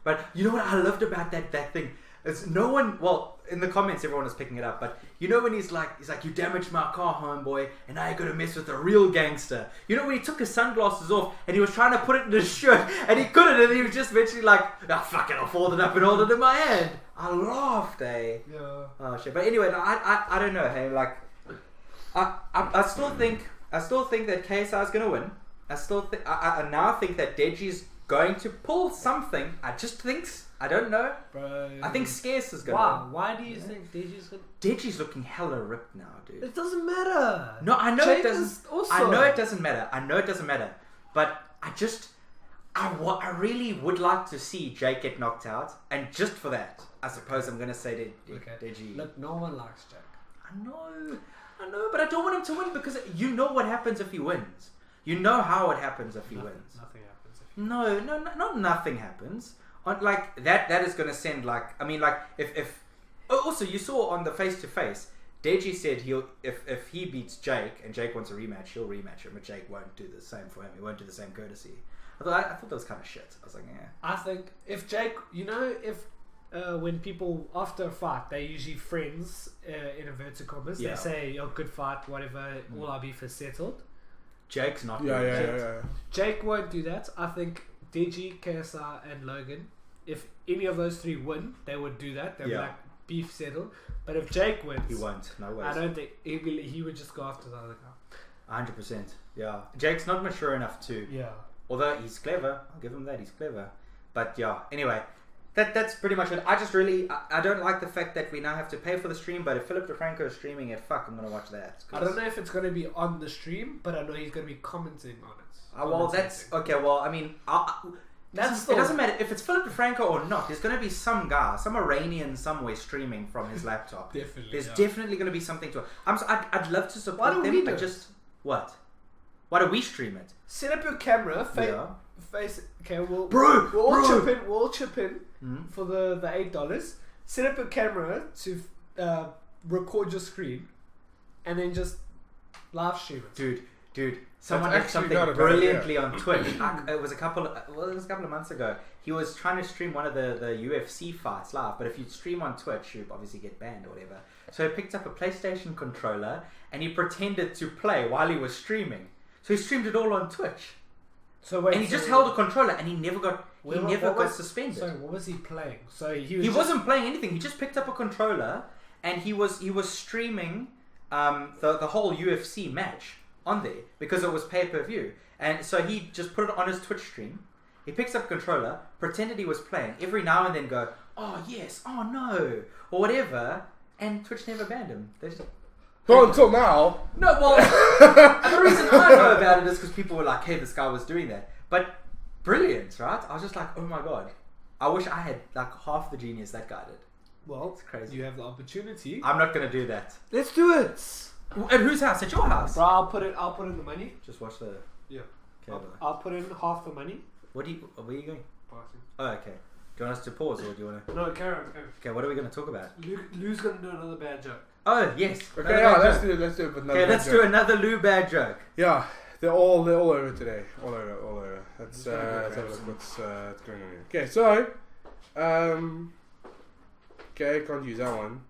Speaker 2: But you know what I loved about that thing? It's no one, well, in the comments everyone is picking it up, but you know when he's like, you damaged my car, homeboy, and now you gotta mess with a real gangster. You know when he took his sunglasses off and he was trying to put it in his shirt and he couldn't, and he was just eventually like, fuck it, I'll fold it up and hold it in my hand. I laughed, eh? Yeah. Oh shit. But anyway, I don't know, hey, like, I still think that KSI is gonna win. I now think that Deji's going to pull something. I don't know. Bro. I think Scarce is going to.
Speaker 1: Why do you think Deji's going to?
Speaker 2: Deji's looking hella ripped now, dude.
Speaker 1: It doesn't matter.
Speaker 2: No, I know
Speaker 1: Jake
Speaker 2: it doesn't. I know it doesn't matter. But I really would like to see Jake get knocked out. And just for that, I suppose I'm going to say Deji.
Speaker 1: Look, no one likes Jake.
Speaker 2: I know, but I don't want him to win because you know what happens if he wins. You know how it happens if he wins.
Speaker 1: Nothing happens.
Speaker 2: No, not nothing happens. Like that is going to send if also you saw on the face to face, Deji said if he beats Jake and Jake wants a rematch, he'll rematch him, but Jake won't do the same for him. He won't do the same courtesy. I thought that was kind of shit. I was like, yeah.
Speaker 1: I think if Jake, when people after a fight, they're usually friends in inverted commas. Yeah. They say, "Oh, good fight, whatever. All our beef is settled."
Speaker 2: Jake's not.
Speaker 3: Yeah.
Speaker 1: Jake won't do that. I think Deji, KSI, and Logan, if any of those 3 win, they would do that. They'll be like beef settled. But if Jake wins,
Speaker 2: he won't. No way.
Speaker 1: I don't think he would just go after the other guy.
Speaker 2: 100%. Yeah. Jake's not mature enough to.
Speaker 1: Yeah.
Speaker 2: Although he's clever, I'll give him that. He's clever. But yeah. Anyway. That's pretty much it. I don't like the fact that we now have to pay for the stream, but if Philip DeFranco is streaming it, I'm going to watch that.
Speaker 1: I don't know if it's going to be on the stream, but I know he's going to be commenting on it.
Speaker 2: Well, that's... Okay, well, I mean... it doesn't matter if it's Philip DeFranco or not. There's going to be some guy, some Iranian somewhere streaming from his laptop.
Speaker 1: Definitely.
Speaker 2: There's definitely going to be something to it. I'd love to support them, but just... What? Why do we stream it?
Speaker 1: Set up your camera. Face. Okay, we'll all chip in for the $8. Set up your camera to record your screen, and then just live stream it.
Speaker 2: Dude. Someone did something brilliantly on Twitch. It was a couple of months ago. He was trying to stream one of the UFC fights live, but if you stream on Twitch, you obviously get banned or whatever. So he picked up a PlayStation controller and he pretended to play while he was streaming. So he streamed it all on Twitch. And he just held a controller and he never got suspended.
Speaker 1: So what was he playing? So
Speaker 2: he wasn't playing anything. He just picked up a controller and he was streaming the whole UFC match on there because it was pay-per-view. And so he just put it on his Twitch stream. He picks up a controller, pretended he was playing, every now and then go, oh yes, oh no, or whatever, and Twitch never banned him. They just...
Speaker 3: Well, until now.
Speaker 2: No, well, the reason I know about it is because people were like, hey, this guy was doing that. But brilliant, right? I was just like, oh my god. I wish I had like half the genius that guy did.
Speaker 1: Well,
Speaker 2: it's crazy.
Speaker 1: You have the opportunity.
Speaker 2: I'm not going to do that.
Speaker 1: Let's do it.
Speaker 2: At whose house? At your house?
Speaker 1: Bro, I'll put in the money.
Speaker 2: Just watch the...
Speaker 1: Yeah.
Speaker 2: Okay,
Speaker 1: I'll put in half the money.
Speaker 2: Where are you going?
Speaker 1: Passing.
Speaker 2: Oh, okay. Do you want us to pause or do you want to...
Speaker 1: No, carry on.
Speaker 2: Okay, what are we going to talk about?
Speaker 1: Lou's going to do another bad joke.
Speaker 2: Oh, yes.
Speaker 3: Okay, yeah, let's do it.
Speaker 2: Let's do another Lou bad joke.
Speaker 3: Yeah, they're all over today. All over. Let's have a look what's going on here. Okay, so... okay, can't use that one.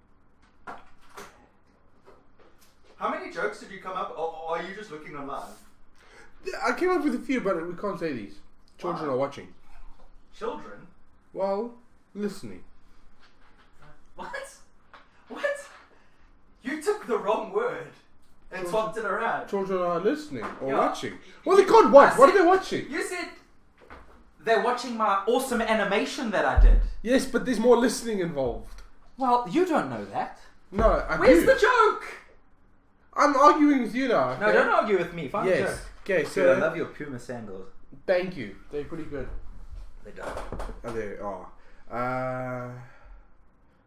Speaker 2: How many jokes did you come up, or are you just looking online?
Speaker 3: I came up with a few, but we can't say these. Children are watching.
Speaker 2: Children?
Speaker 3: Well, listening.
Speaker 2: What? You took the wrong word and swapped it around.
Speaker 3: Children are listening or watching. Well, they can't watch. What are they watching?
Speaker 2: You said they're watching my awesome animation that I did.
Speaker 3: Yes, but there's more listening involved.
Speaker 2: Well, you don't know that.
Speaker 3: No, I
Speaker 2: Where's
Speaker 3: do.
Speaker 2: the joke?
Speaker 3: I'm arguing with you now. Okay?
Speaker 2: No, don't argue with me. Find the joke.
Speaker 3: Okay,
Speaker 2: Dude,
Speaker 3: so...
Speaker 2: I love your Puma sandals.
Speaker 3: Thank you. They're pretty good.
Speaker 2: They don't.
Speaker 3: Oh, they are.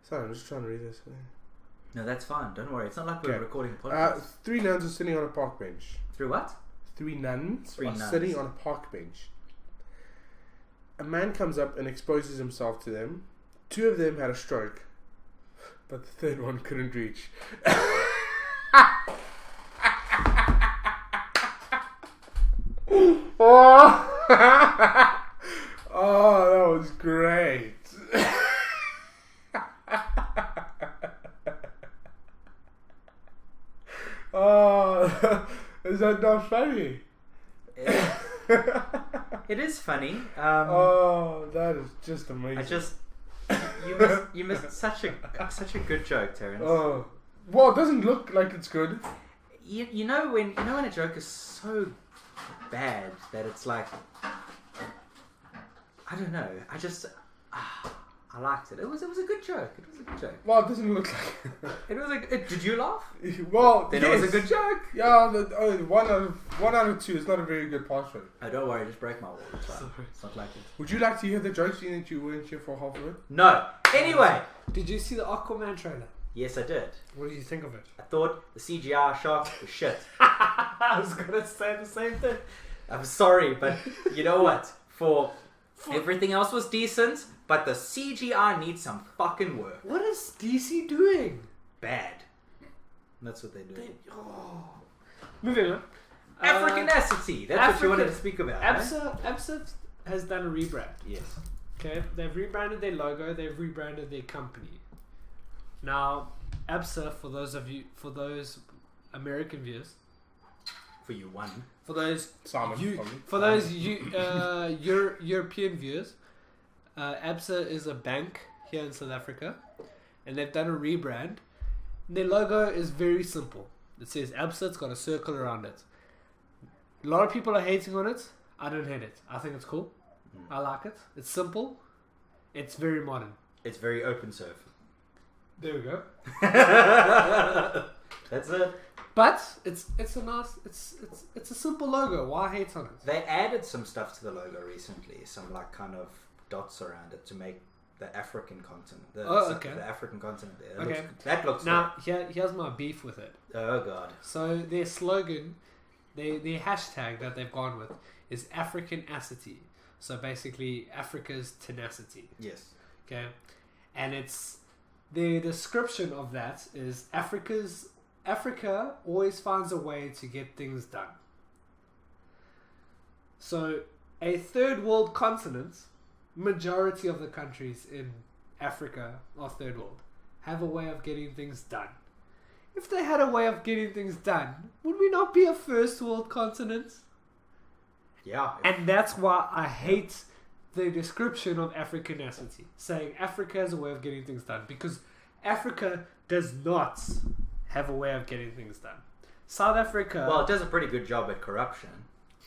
Speaker 3: Sorry, I'm just trying to read this.
Speaker 2: No, that's fine. Don't worry. It's not like we're recording a podcast.
Speaker 3: 3 nuns are sitting on a park bench.
Speaker 2: Through what?
Speaker 3: 3 nuns are sitting on a park bench. A man comes up and exposes himself to them. 2 of them had a stroke, but the 3rd one couldn't reach. Oh, that was great. Oh, is that not funny?
Speaker 2: It is funny.
Speaker 3: Oh, that is just amazing.
Speaker 2: You missed such a good joke, Terrence.
Speaker 3: Oh, well, it doesn't look like it's good.
Speaker 2: You know when a joke is so bad that it's like, I don't know. I liked it. It was a good joke.
Speaker 3: Well, it doesn't look like
Speaker 2: it was like. Did you laugh?
Speaker 3: Well,
Speaker 2: then it was a good joke.
Speaker 3: Yeah, 1 out of 2 is not a very good pass rate.
Speaker 2: Oh, don't worry, just break my wall. It's fine. It's not like it.
Speaker 3: Would you like to hear the jokes you that you weren't here for half of it?
Speaker 2: No. Anyway,
Speaker 1: did you see the Aquaman trailer?
Speaker 2: Yes, I did.
Speaker 1: What did you think of it?
Speaker 2: I thought the CGI shark was shit.
Speaker 1: I was gonna say the same thing.
Speaker 2: I'm sorry, but you know what? For everything else was decent, but the CGI needs some fucking work.
Speaker 1: What is DC doing?
Speaker 2: Bad. That's what they're doing.
Speaker 1: Moving on.
Speaker 2: Africanacity. That's what you wanted to speak about.
Speaker 1: ABSA has done a rebrand.
Speaker 2: Yes.
Speaker 1: Okay, they've rebranded their logo. They've rebranded their company. Now, ABSA, for those American viewers,
Speaker 2: for you one,
Speaker 1: for those
Speaker 3: Simon,
Speaker 1: European viewers, ABSA is a bank here in South Africa, and they've done a rebrand. Their logo is very simple. It says ABSA. It's got a circle around it. A lot of people are hating on it. I don't hate it. I think it's cool. I like it. It's simple. It's very modern.
Speaker 2: It's very open surf.
Speaker 1: There we go.
Speaker 2: That's it.
Speaker 1: But it's a nice it's a simple logo. Why hate on it?
Speaker 2: They added some stuff to the logo recently. Some like kind of dots around it to make the African continent. The African continent there. That looks
Speaker 1: now. Here's my beef with it.
Speaker 2: Oh god.
Speaker 1: So their slogan, the hashtag that they've gone with is Africanacity. So basically, Africa's tenacity.
Speaker 2: Yes.
Speaker 1: Okay, and it's the description of that is Africa always finds a way to get things done. So a third world continent, majority of the countries in Africa are third world, have a way of getting things done. If they had a way of getting things done, would we not be a first world continent?
Speaker 2: Yeah.
Speaker 1: And that's why I hate the description of Africanacity, saying Africa has a way of getting things done, because Africa does not have a way of getting things done. South Africa...
Speaker 2: Well, it does a pretty good job at corruption.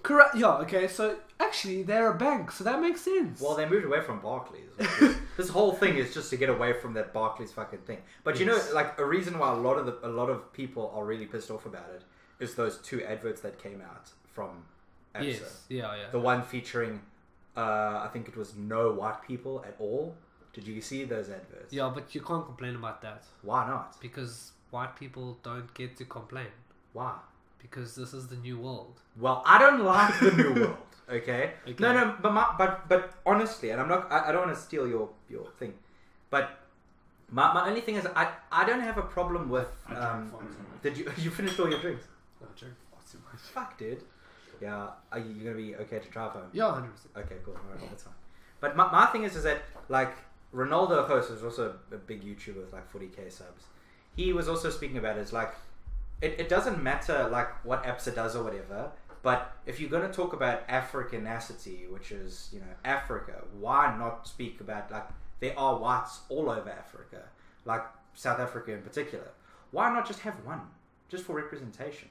Speaker 1: Correct. Yeah, okay, so actually they're a bank, so that makes sense.
Speaker 2: Well, they moved away from Barclays. This whole thing is just to get away from that Barclays fucking thing. But you know, like, a reason why a lot of people are really pissed off about it is those 2 adverts that came out from APSA.
Speaker 1: Yes, yeah.
Speaker 2: The one featuring, I think it was no white people at all. Did you see those adverts?
Speaker 1: Yeah, but you can't complain about that.
Speaker 2: Why not?
Speaker 1: Because white people don't get to complain.
Speaker 2: Why?
Speaker 1: Because this is the new world.
Speaker 2: Well, I don't like the new world. Okay. No, but honestly, and I don't want to steal your thing, but my only thing is I don't have a problem with. Did you finished all your drinks?
Speaker 1: I drank far too much.
Speaker 2: Fuck, dude. Yeah, are you gonna be okay to drive home?
Speaker 1: Yeah, 100%.
Speaker 2: Okay, cool. Alright, that's fine. But my thing is that, like, Ronaldo Host is also a big YouTuber with like 40k subs. He was also speaking about it. It's like, it doesn't matter like what APSA does or whatever, but if you're going to talk about Africanacity, which is, you know, Africa, why not speak about, like, there are whites all over Africa, like South Africa in particular. Why not just have one, just for representation?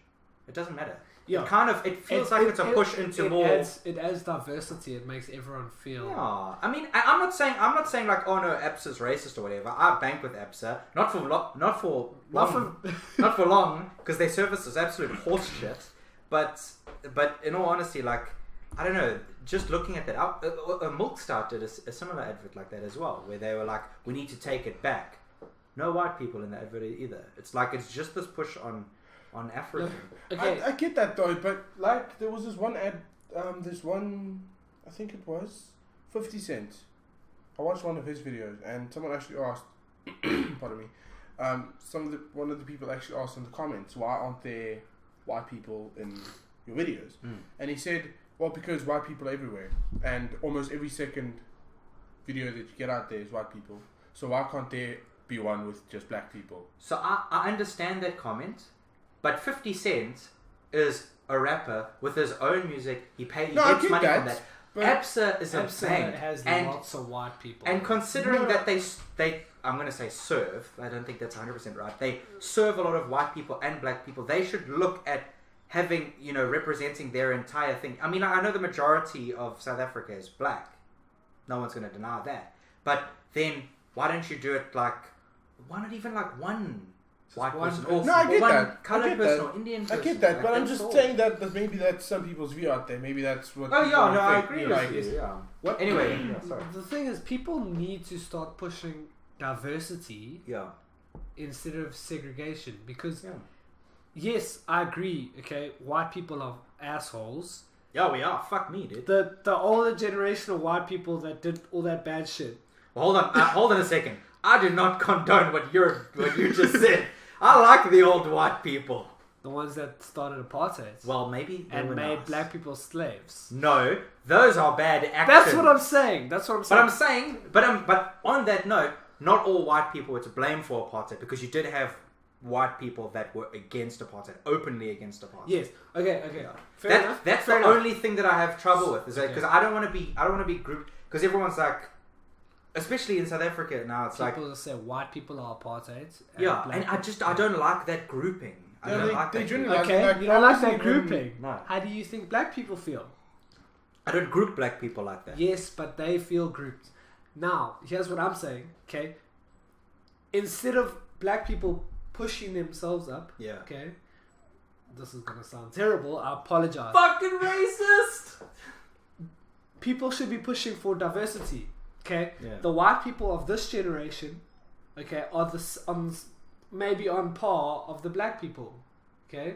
Speaker 2: It doesn't matter.
Speaker 1: Yeah.
Speaker 2: It feels like it's a push into more.
Speaker 1: It adds diversity. It makes everyone feel.
Speaker 2: Yeah, I mean, I'm not saying like, oh no, APSA's racist or whatever. I bank with APSA, not for long, because their service is absolute horse shit. But in all honesty, like, I don't know, just looking at that, Milk Stout did a similar advert like that as well, where they were like, we need to take it back. No white people in the advert either. It's like, it's just this push on Africa.
Speaker 1: Okay.
Speaker 3: I get that though, but like there was this one ad, I think it was 50 Cent. I watched one of his videos and someone actually asked, pardon me, one of the people actually asked in the comments, why aren't there white people in your videos? And he said, well, because white people are everywhere and almost every second video that you get out there is white people, so why can't there be one with just black people?
Speaker 2: So I understand that comment, but 50 Cent is a rapper with his own music. He gets money from that. APSA is a bank,
Speaker 1: has lots of white people.
Speaker 2: And considering that they I'm going to say serve, I don't think that's 100% right. They serve a lot of white people and black people. They should look at having, you know, representing their entire thing. I mean, I know the majority of South Africa is black. No one's going to deny that. But then why don't you do it like, why not even like one white person, or
Speaker 3: no, I get
Speaker 2: one
Speaker 3: that.
Speaker 2: colored person or Indian person?
Speaker 3: I get that,
Speaker 2: like,
Speaker 3: but I'm just saying that maybe that's some people's view out there. Maybe that's what.
Speaker 2: Oh yeah, no, I
Speaker 3: think,
Speaker 2: agree
Speaker 3: like,
Speaker 2: with you. Yeah. Anyway, sorry.
Speaker 1: The thing is, people need to start pushing diversity instead of segregation, because yes, I agree. Okay, white people are assholes.
Speaker 2: Yeah, we are. Fuck me, dude.
Speaker 1: The older generation of white people that did all that bad shit.
Speaker 2: Well, hold on a second. I do not condone what you just said. I like the old white people.
Speaker 1: The ones that started apartheid.
Speaker 2: Well, maybe they
Speaker 1: and
Speaker 2: were
Speaker 1: made
Speaker 2: nice.
Speaker 1: black people slaves.
Speaker 2: No, those are bad actions.
Speaker 1: That's what I'm saying.
Speaker 2: But on that note, not all white people were to blame for apartheid, because you did have white people that were against apartheid, openly against apartheid.
Speaker 1: Yes. Okay. Fair enough.
Speaker 2: That's the only thing that I have trouble with, is that because I don't want to be grouped, because everyone's like, especially in South Africa now, it's
Speaker 1: people like say white people are apartheid.
Speaker 2: And I don't like that grouping. I don't like that.
Speaker 1: Okay, you don't like that grouping.
Speaker 2: No.
Speaker 1: How do you think black people feel?
Speaker 2: I don't group black people like that.
Speaker 1: Yes, but they feel grouped. Now, here's what I'm saying. Okay, instead of black people pushing themselves up.
Speaker 2: Yeah.
Speaker 1: Okay. This is gonna sound terrible. I apologize.
Speaker 2: Fucking racist.
Speaker 1: People should be pushing for diversity. Okay,
Speaker 2: Yeah.
Speaker 1: The white people of this generation, okay, are maybe on par of the black people. Okay,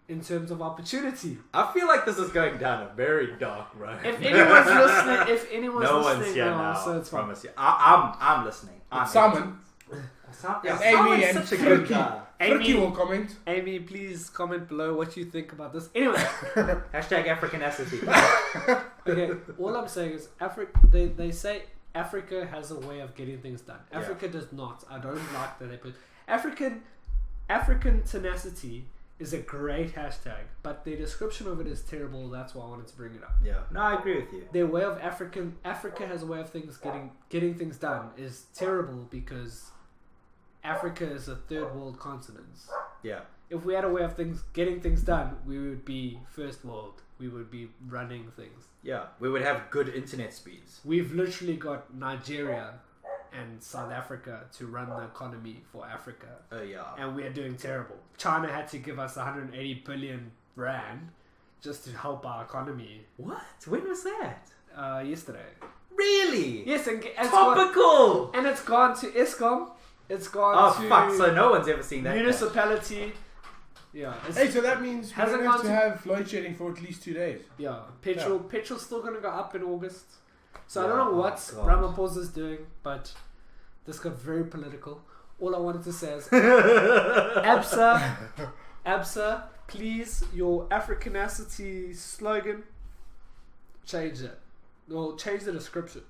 Speaker 1: in terms of opportunity.
Speaker 2: I feel like this is going down a very dark road.
Speaker 1: If anyone's listening,
Speaker 2: no one's
Speaker 1: listening,
Speaker 2: here
Speaker 1: no,
Speaker 2: now.
Speaker 1: so it's fine.
Speaker 2: Promise you. I'm listening.
Speaker 3: Salmon.
Speaker 2: Yeah,
Speaker 3: Amy and
Speaker 2: such a good
Speaker 3: Fricky.
Speaker 2: guy.
Speaker 3: Fricky will comment.
Speaker 1: Amy, please comment below what you think about this. Anyway,
Speaker 2: Hashtag Africanacity.
Speaker 1: okay. All I'm saying is, They say Africa has a way of getting things done. Africa does not. I don't like that they put African tenacity is a great hashtag, but the description of it is terrible. That's why I wanted to bring it up.
Speaker 2: Yeah. No, I agree with you.
Speaker 1: Their way of Africa has a way of getting things done is terrible because Africa is a third world continent.
Speaker 2: Yeah.
Speaker 1: If we had a way of getting things done, we would be first world. We would be running things.
Speaker 2: Yeah. We would have good internet speeds.
Speaker 1: We've literally got Nigeria and South Africa to run the economy for Africa.
Speaker 2: Oh yeah.
Speaker 1: And we are doing terrible. China had to give us 180 billion rand just to help our economy.
Speaker 2: What? When was that?
Speaker 1: Yesterday.
Speaker 2: Really?
Speaker 1: Yes, and it's
Speaker 2: topical.
Speaker 1: It's gone to Eskom. It's gone to
Speaker 2: fuck! So no one's ever seen that.
Speaker 1: Municipality. Yeah.
Speaker 3: Hey, so that means we
Speaker 1: hasn't
Speaker 3: don't have
Speaker 1: gone
Speaker 3: to have load shedding for at least 2 days.
Speaker 1: Yeah. Petrol's still going to go up in August. So I
Speaker 2: Yeah,
Speaker 1: don't know what
Speaker 2: God.
Speaker 1: Ramaphosa's doing, but this got very political. All I wanted to say is, ABSA, please, your Africanacity slogan, change it. Well, change the description.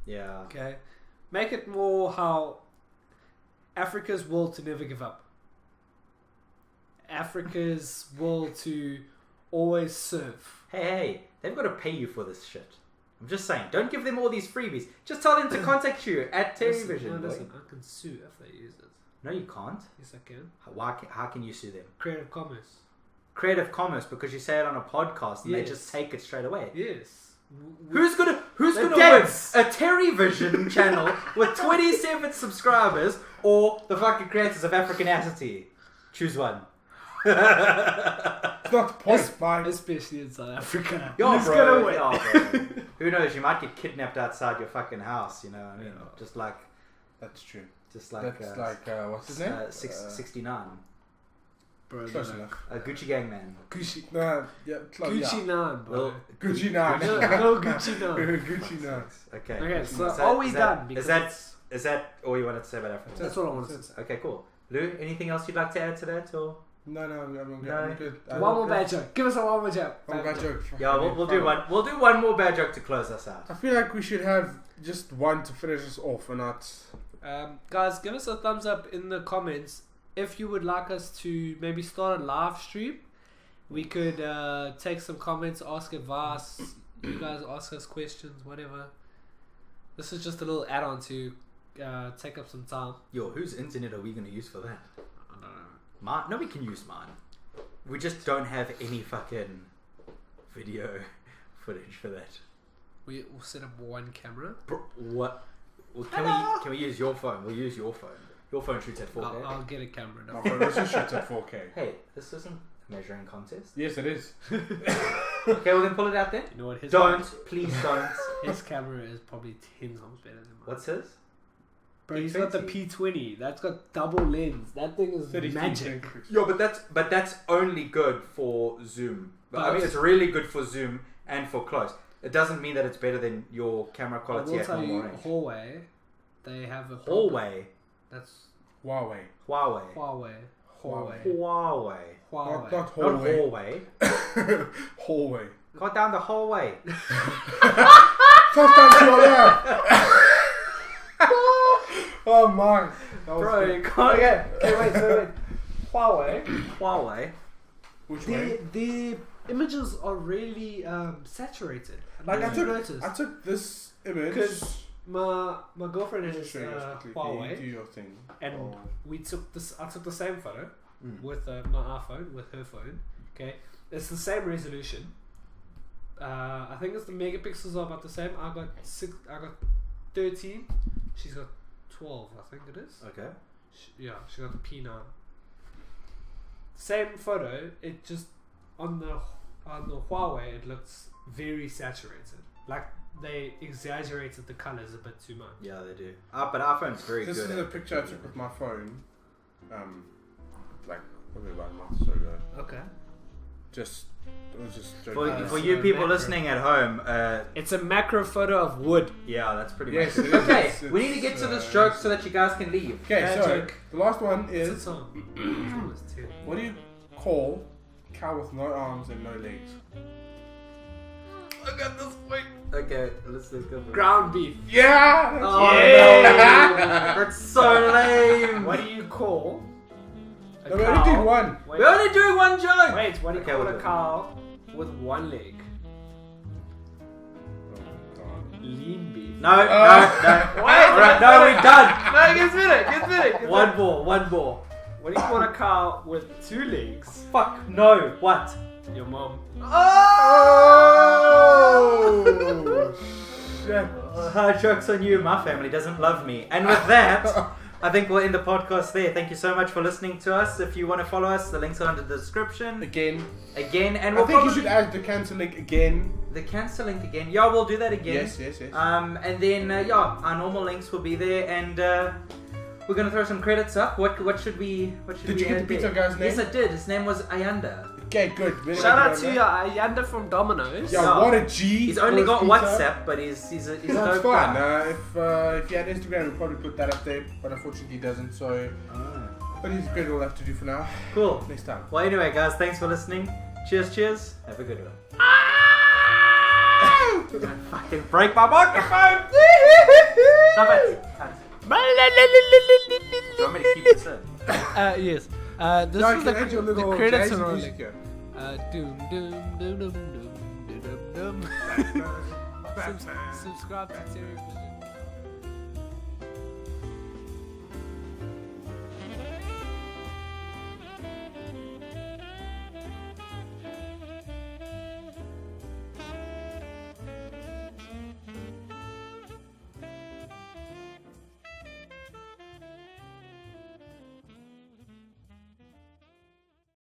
Speaker 2: Yeah.
Speaker 1: Okay? Make it more how Africa's will to never give up. Africa's will to always serve.
Speaker 2: Hey, they've got to pay you for this shit. I'm just saying, don't give them all these freebies. Just tell them to contact you at TerryVision.
Speaker 1: Listen, I can sue if they use it.
Speaker 2: No, you can't.
Speaker 1: Yes, I can.
Speaker 2: How can you sue them?
Speaker 1: Creative Commerce.
Speaker 2: Creative Commerce, because you say it on a podcast and they
Speaker 1: Yes.
Speaker 2: just take it straight away.
Speaker 1: Yes.
Speaker 2: Who's gonna win?
Speaker 1: dads.
Speaker 2: A TerryVision channel with 27 subscribers or the fucking creators of Africanacity? Choose one.
Speaker 3: It's not point five.
Speaker 1: Especially in South Africa.
Speaker 2: Yo,
Speaker 1: Who's
Speaker 2: bro,
Speaker 1: gonna win?
Speaker 2: yo, bro. Who knows? You might get kidnapped outside your fucking house. You know what I mean?
Speaker 3: Yeah.
Speaker 2: Just like
Speaker 3: That's true.
Speaker 2: That's like
Speaker 3: what's his name?
Speaker 2: 69.
Speaker 1: Bro,
Speaker 3: Close
Speaker 1: no.
Speaker 3: enough.
Speaker 2: Gucci Gang Man.
Speaker 1: Gucci.
Speaker 3: Yeah,
Speaker 1: Gucci Nine, bro.
Speaker 2: Lil-
Speaker 3: Gucci now.
Speaker 1: No Gucci Nine.
Speaker 3: Gucci now.
Speaker 2: Okay.
Speaker 1: Okay, so
Speaker 2: Is
Speaker 1: are we
Speaker 2: is
Speaker 1: done?
Speaker 2: Is that all you wanted to say about Africa?
Speaker 1: That's what I wanted to say.
Speaker 2: Okay, cool. Lou, anything else you'd like to add to that, or?
Speaker 3: No, I'm
Speaker 2: No.
Speaker 3: good.
Speaker 1: One more bad joke. Give us a one more joke.
Speaker 3: One bad joke.
Speaker 2: Yeah, we'll do one. We'll do one more bad joke to close us out.
Speaker 3: I feel like we should have just one to finish us off and not.
Speaker 1: Guys, give us a thumbs up in the comments if you would like us to maybe start a live stream. We could take some comments, ask advice. You guys ask us questions, whatever. This is just a little add-on to take up some time.
Speaker 2: Yo, whose internet are we going to use for that?
Speaker 1: I don't know.
Speaker 2: Mine? No, we can use mine. We just don't have any fucking video footage for that.
Speaker 1: We'll set up one camera.
Speaker 2: Bro, what? Well, can we use your phone? We'll use your phone. Your phone shoots at 4K.
Speaker 1: I'll get a camera.
Speaker 3: My phone also shoots at 4K.
Speaker 2: Hey, this isn't a measuring contest.
Speaker 3: Yes, it is.
Speaker 2: Okay, well then pull it out then.
Speaker 1: You know what?
Speaker 2: Please don't.
Speaker 1: His camera is probably 10 times better than mine.
Speaker 2: What's his?
Speaker 1: Bro, he's got the P20. That's got double lens. That thing is
Speaker 3: 32
Speaker 1: magic.
Speaker 3: megapixels.
Speaker 2: Yo, but that's only good for zoom. I mean, it's really good for zoom and for close. It doesn't mean that it's better than your camera
Speaker 1: I
Speaker 2: quality
Speaker 1: will
Speaker 2: at
Speaker 1: tell
Speaker 2: normal
Speaker 1: you,
Speaker 2: range.
Speaker 1: Huawei, they have a problem.
Speaker 2: Hallway.
Speaker 1: That's
Speaker 3: Huawei.
Speaker 2: Huawei.
Speaker 1: Huawei.
Speaker 3: Huawei.
Speaker 2: Huawei.
Speaker 1: Huawei.
Speaker 3: Not
Speaker 2: Not
Speaker 3: hallway.
Speaker 2: hallway.
Speaker 3: Hallway.
Speaker 2: Go down the hallway.
Speaker 3: First time to your left. Oh my. That was
Speaker 1: Bro,
Speaker 3: good.
Speaker 1: you can't. Okay, wait. Huawei.
Speaker 2: Huawei.
Speaker 3: Which way?
Speaker 1: The images are really saturated.
Speaker 3: Like I
Speaker 1: noticed.
Speaker 3: took this image.
Speaker 1: Because my girlfriend has
Speaker 3: Show you quickly. You
Speaker 1: Huawei,
Speaker 3: do your thing.
Speaker 1: and
Speaker 3: Oh.
Speaker 1: we took this. I took the same photo
Speaker 2: Mm.
Speaker 1: with my iPhone, with her phone. Okay, it's the same resolution. I think it's the megapixels are about the same. I got 13. She's got 12. I think it is.
Speaker 2: Okay.
Speaker 1: She got the P9. Same photo. It just on the Huawei it looks very saturated. Like they exaggerated the colors a bit too much.
Speaker 2: Yeah, they do. But iPhone's very
Speaker 3: This
Speaker 2: good.
Speaker 3: is a picture I took with my phone. Like probably about a month or so ago.
Speaker 1: Okay.
Speaker 3: Just joking.
Speaker 2: For you people listening at home,
Speaker 1: It's a macro photo of wood.
Speaker 2: yeah, that's pretty
Speaker 3: Yes,
Speaker 2: much
Speaker 3: it is.
Speaker 2: okay.
Speaker 3: It's-
Speaker 2: We need to get to this
Speaker 3: it's,
Speaker 2: joke so that you guys can leave.
Speaker 3: Okay,
Speaker 1: Bad
Speaker 3: so
Speaker 1: joke.
Speaker 3: the last one
Speaker 1: It's a
Speaker 3: is
Speaker 1: song.
Speaker 3: what do you call a cow with no arms and no legs?
Speaker 1: Look at this point.
Speaker 2: Okay, let's go for it.
Speaker 1: Ground beef.
Speaker 3: Yeah.
Speaker 2: Oh
Speaker 1: Yeah.
Speaker 2: no, that's so lame.
Speaker 1: What do you call a
Speaker 3: No, we only did one.
Speaker 1: Wait,
Speaker 2: We're only doing one joke.
Speaker 1: wait, what do you
Speaker 2: Okay,
Speaker 1: call
Speaker 2: we'll
Speaker 1: a
Speaker 2: do it.
Speaker 1: cow with one leg?
Speaker 3: Oh, darn.
Speaker 1: Lean beef.
Speaker 2: No, no, no.
Speaker 1: Wait,
Speaker 2: Alright, no, we're done.
Speaker 1: No, get minute.
Speaker 2: One ball, one ball.
Speaker 1: What do you call a cow with two legs?
Speaker 2: Fuck, no, what?
Speaker 1: Your mom.
Speaker 3: Oh! Shit.
Speaker 2: Joke's on you, my family doesn't love me. And with that, I think we'll end the podcast there. Thank you so much for listening to us. If you want to follow us, the links are under the description.
Speaker 3: Again.
Speaker 2: And
Speaker 3: I
Speaker 2: we'll
Speaker 3: think you
Speaker 2: probably...
Speaker 3: should add the cancel link again.
Speaker 2: The cancel link again. Yeah, we'll do that again.
Speaker 3: Yes.
Speaker 2: And then, our normal links will be there. And we're going to throw some credits up. What should we
Speaker 3: Did you get
Speaker 2: add
Speaker 3: the pizza
Speaker 2: there?
Speaker 3: guy's name?
Speaker 2: Yes, I did. His name was Ayanda.
Speaker 3: Okay, good. Very
Speaker 1: Shout
Speaker 3: good,
Speaker 1: out to
Speaker 3: man.
Speaker 1: Ayanda from Domino's.
Speaker 3: Yeah,
Speaker 2: Yeah.
Speaker 3: what a G.
Speaker 2: He's only
Speaker 3: for
Speaker 2: got
Speaker 3: his pizza.
Speaker 2: WhatsApp, but he's a
Speaker 3: No, it's
Speaker 2: dope
Speaker 3: fine.
Speaker 2: guy.
Speaker 3: If he had Instagram, we'd probably put that up there, but unfortunately he doesn't. So, but he's good. We'll have to do for now.
Speaker 2: Cool.
Speaker 3: Next time.
Speaker 2: Well, anyway, guys, thanks for listening. Cheers. Have a good one. Don't fucking break my microphone! Stop it! Do you want me to keep this in?
Speaker 1: Yes. This
Speaker 3: No,
Speaker 1: is
Speaker 3: you can add your
Speaker 1: the
Speaker 3: little
Speaker 1: credits
Speaker 3: jazzy
Speaker 1: are rolling.
Speaker 3: music here.
Speaker 1: Doom, doom, doom, doom, doom, doom, doom, doom. Subscribe to TerryVision.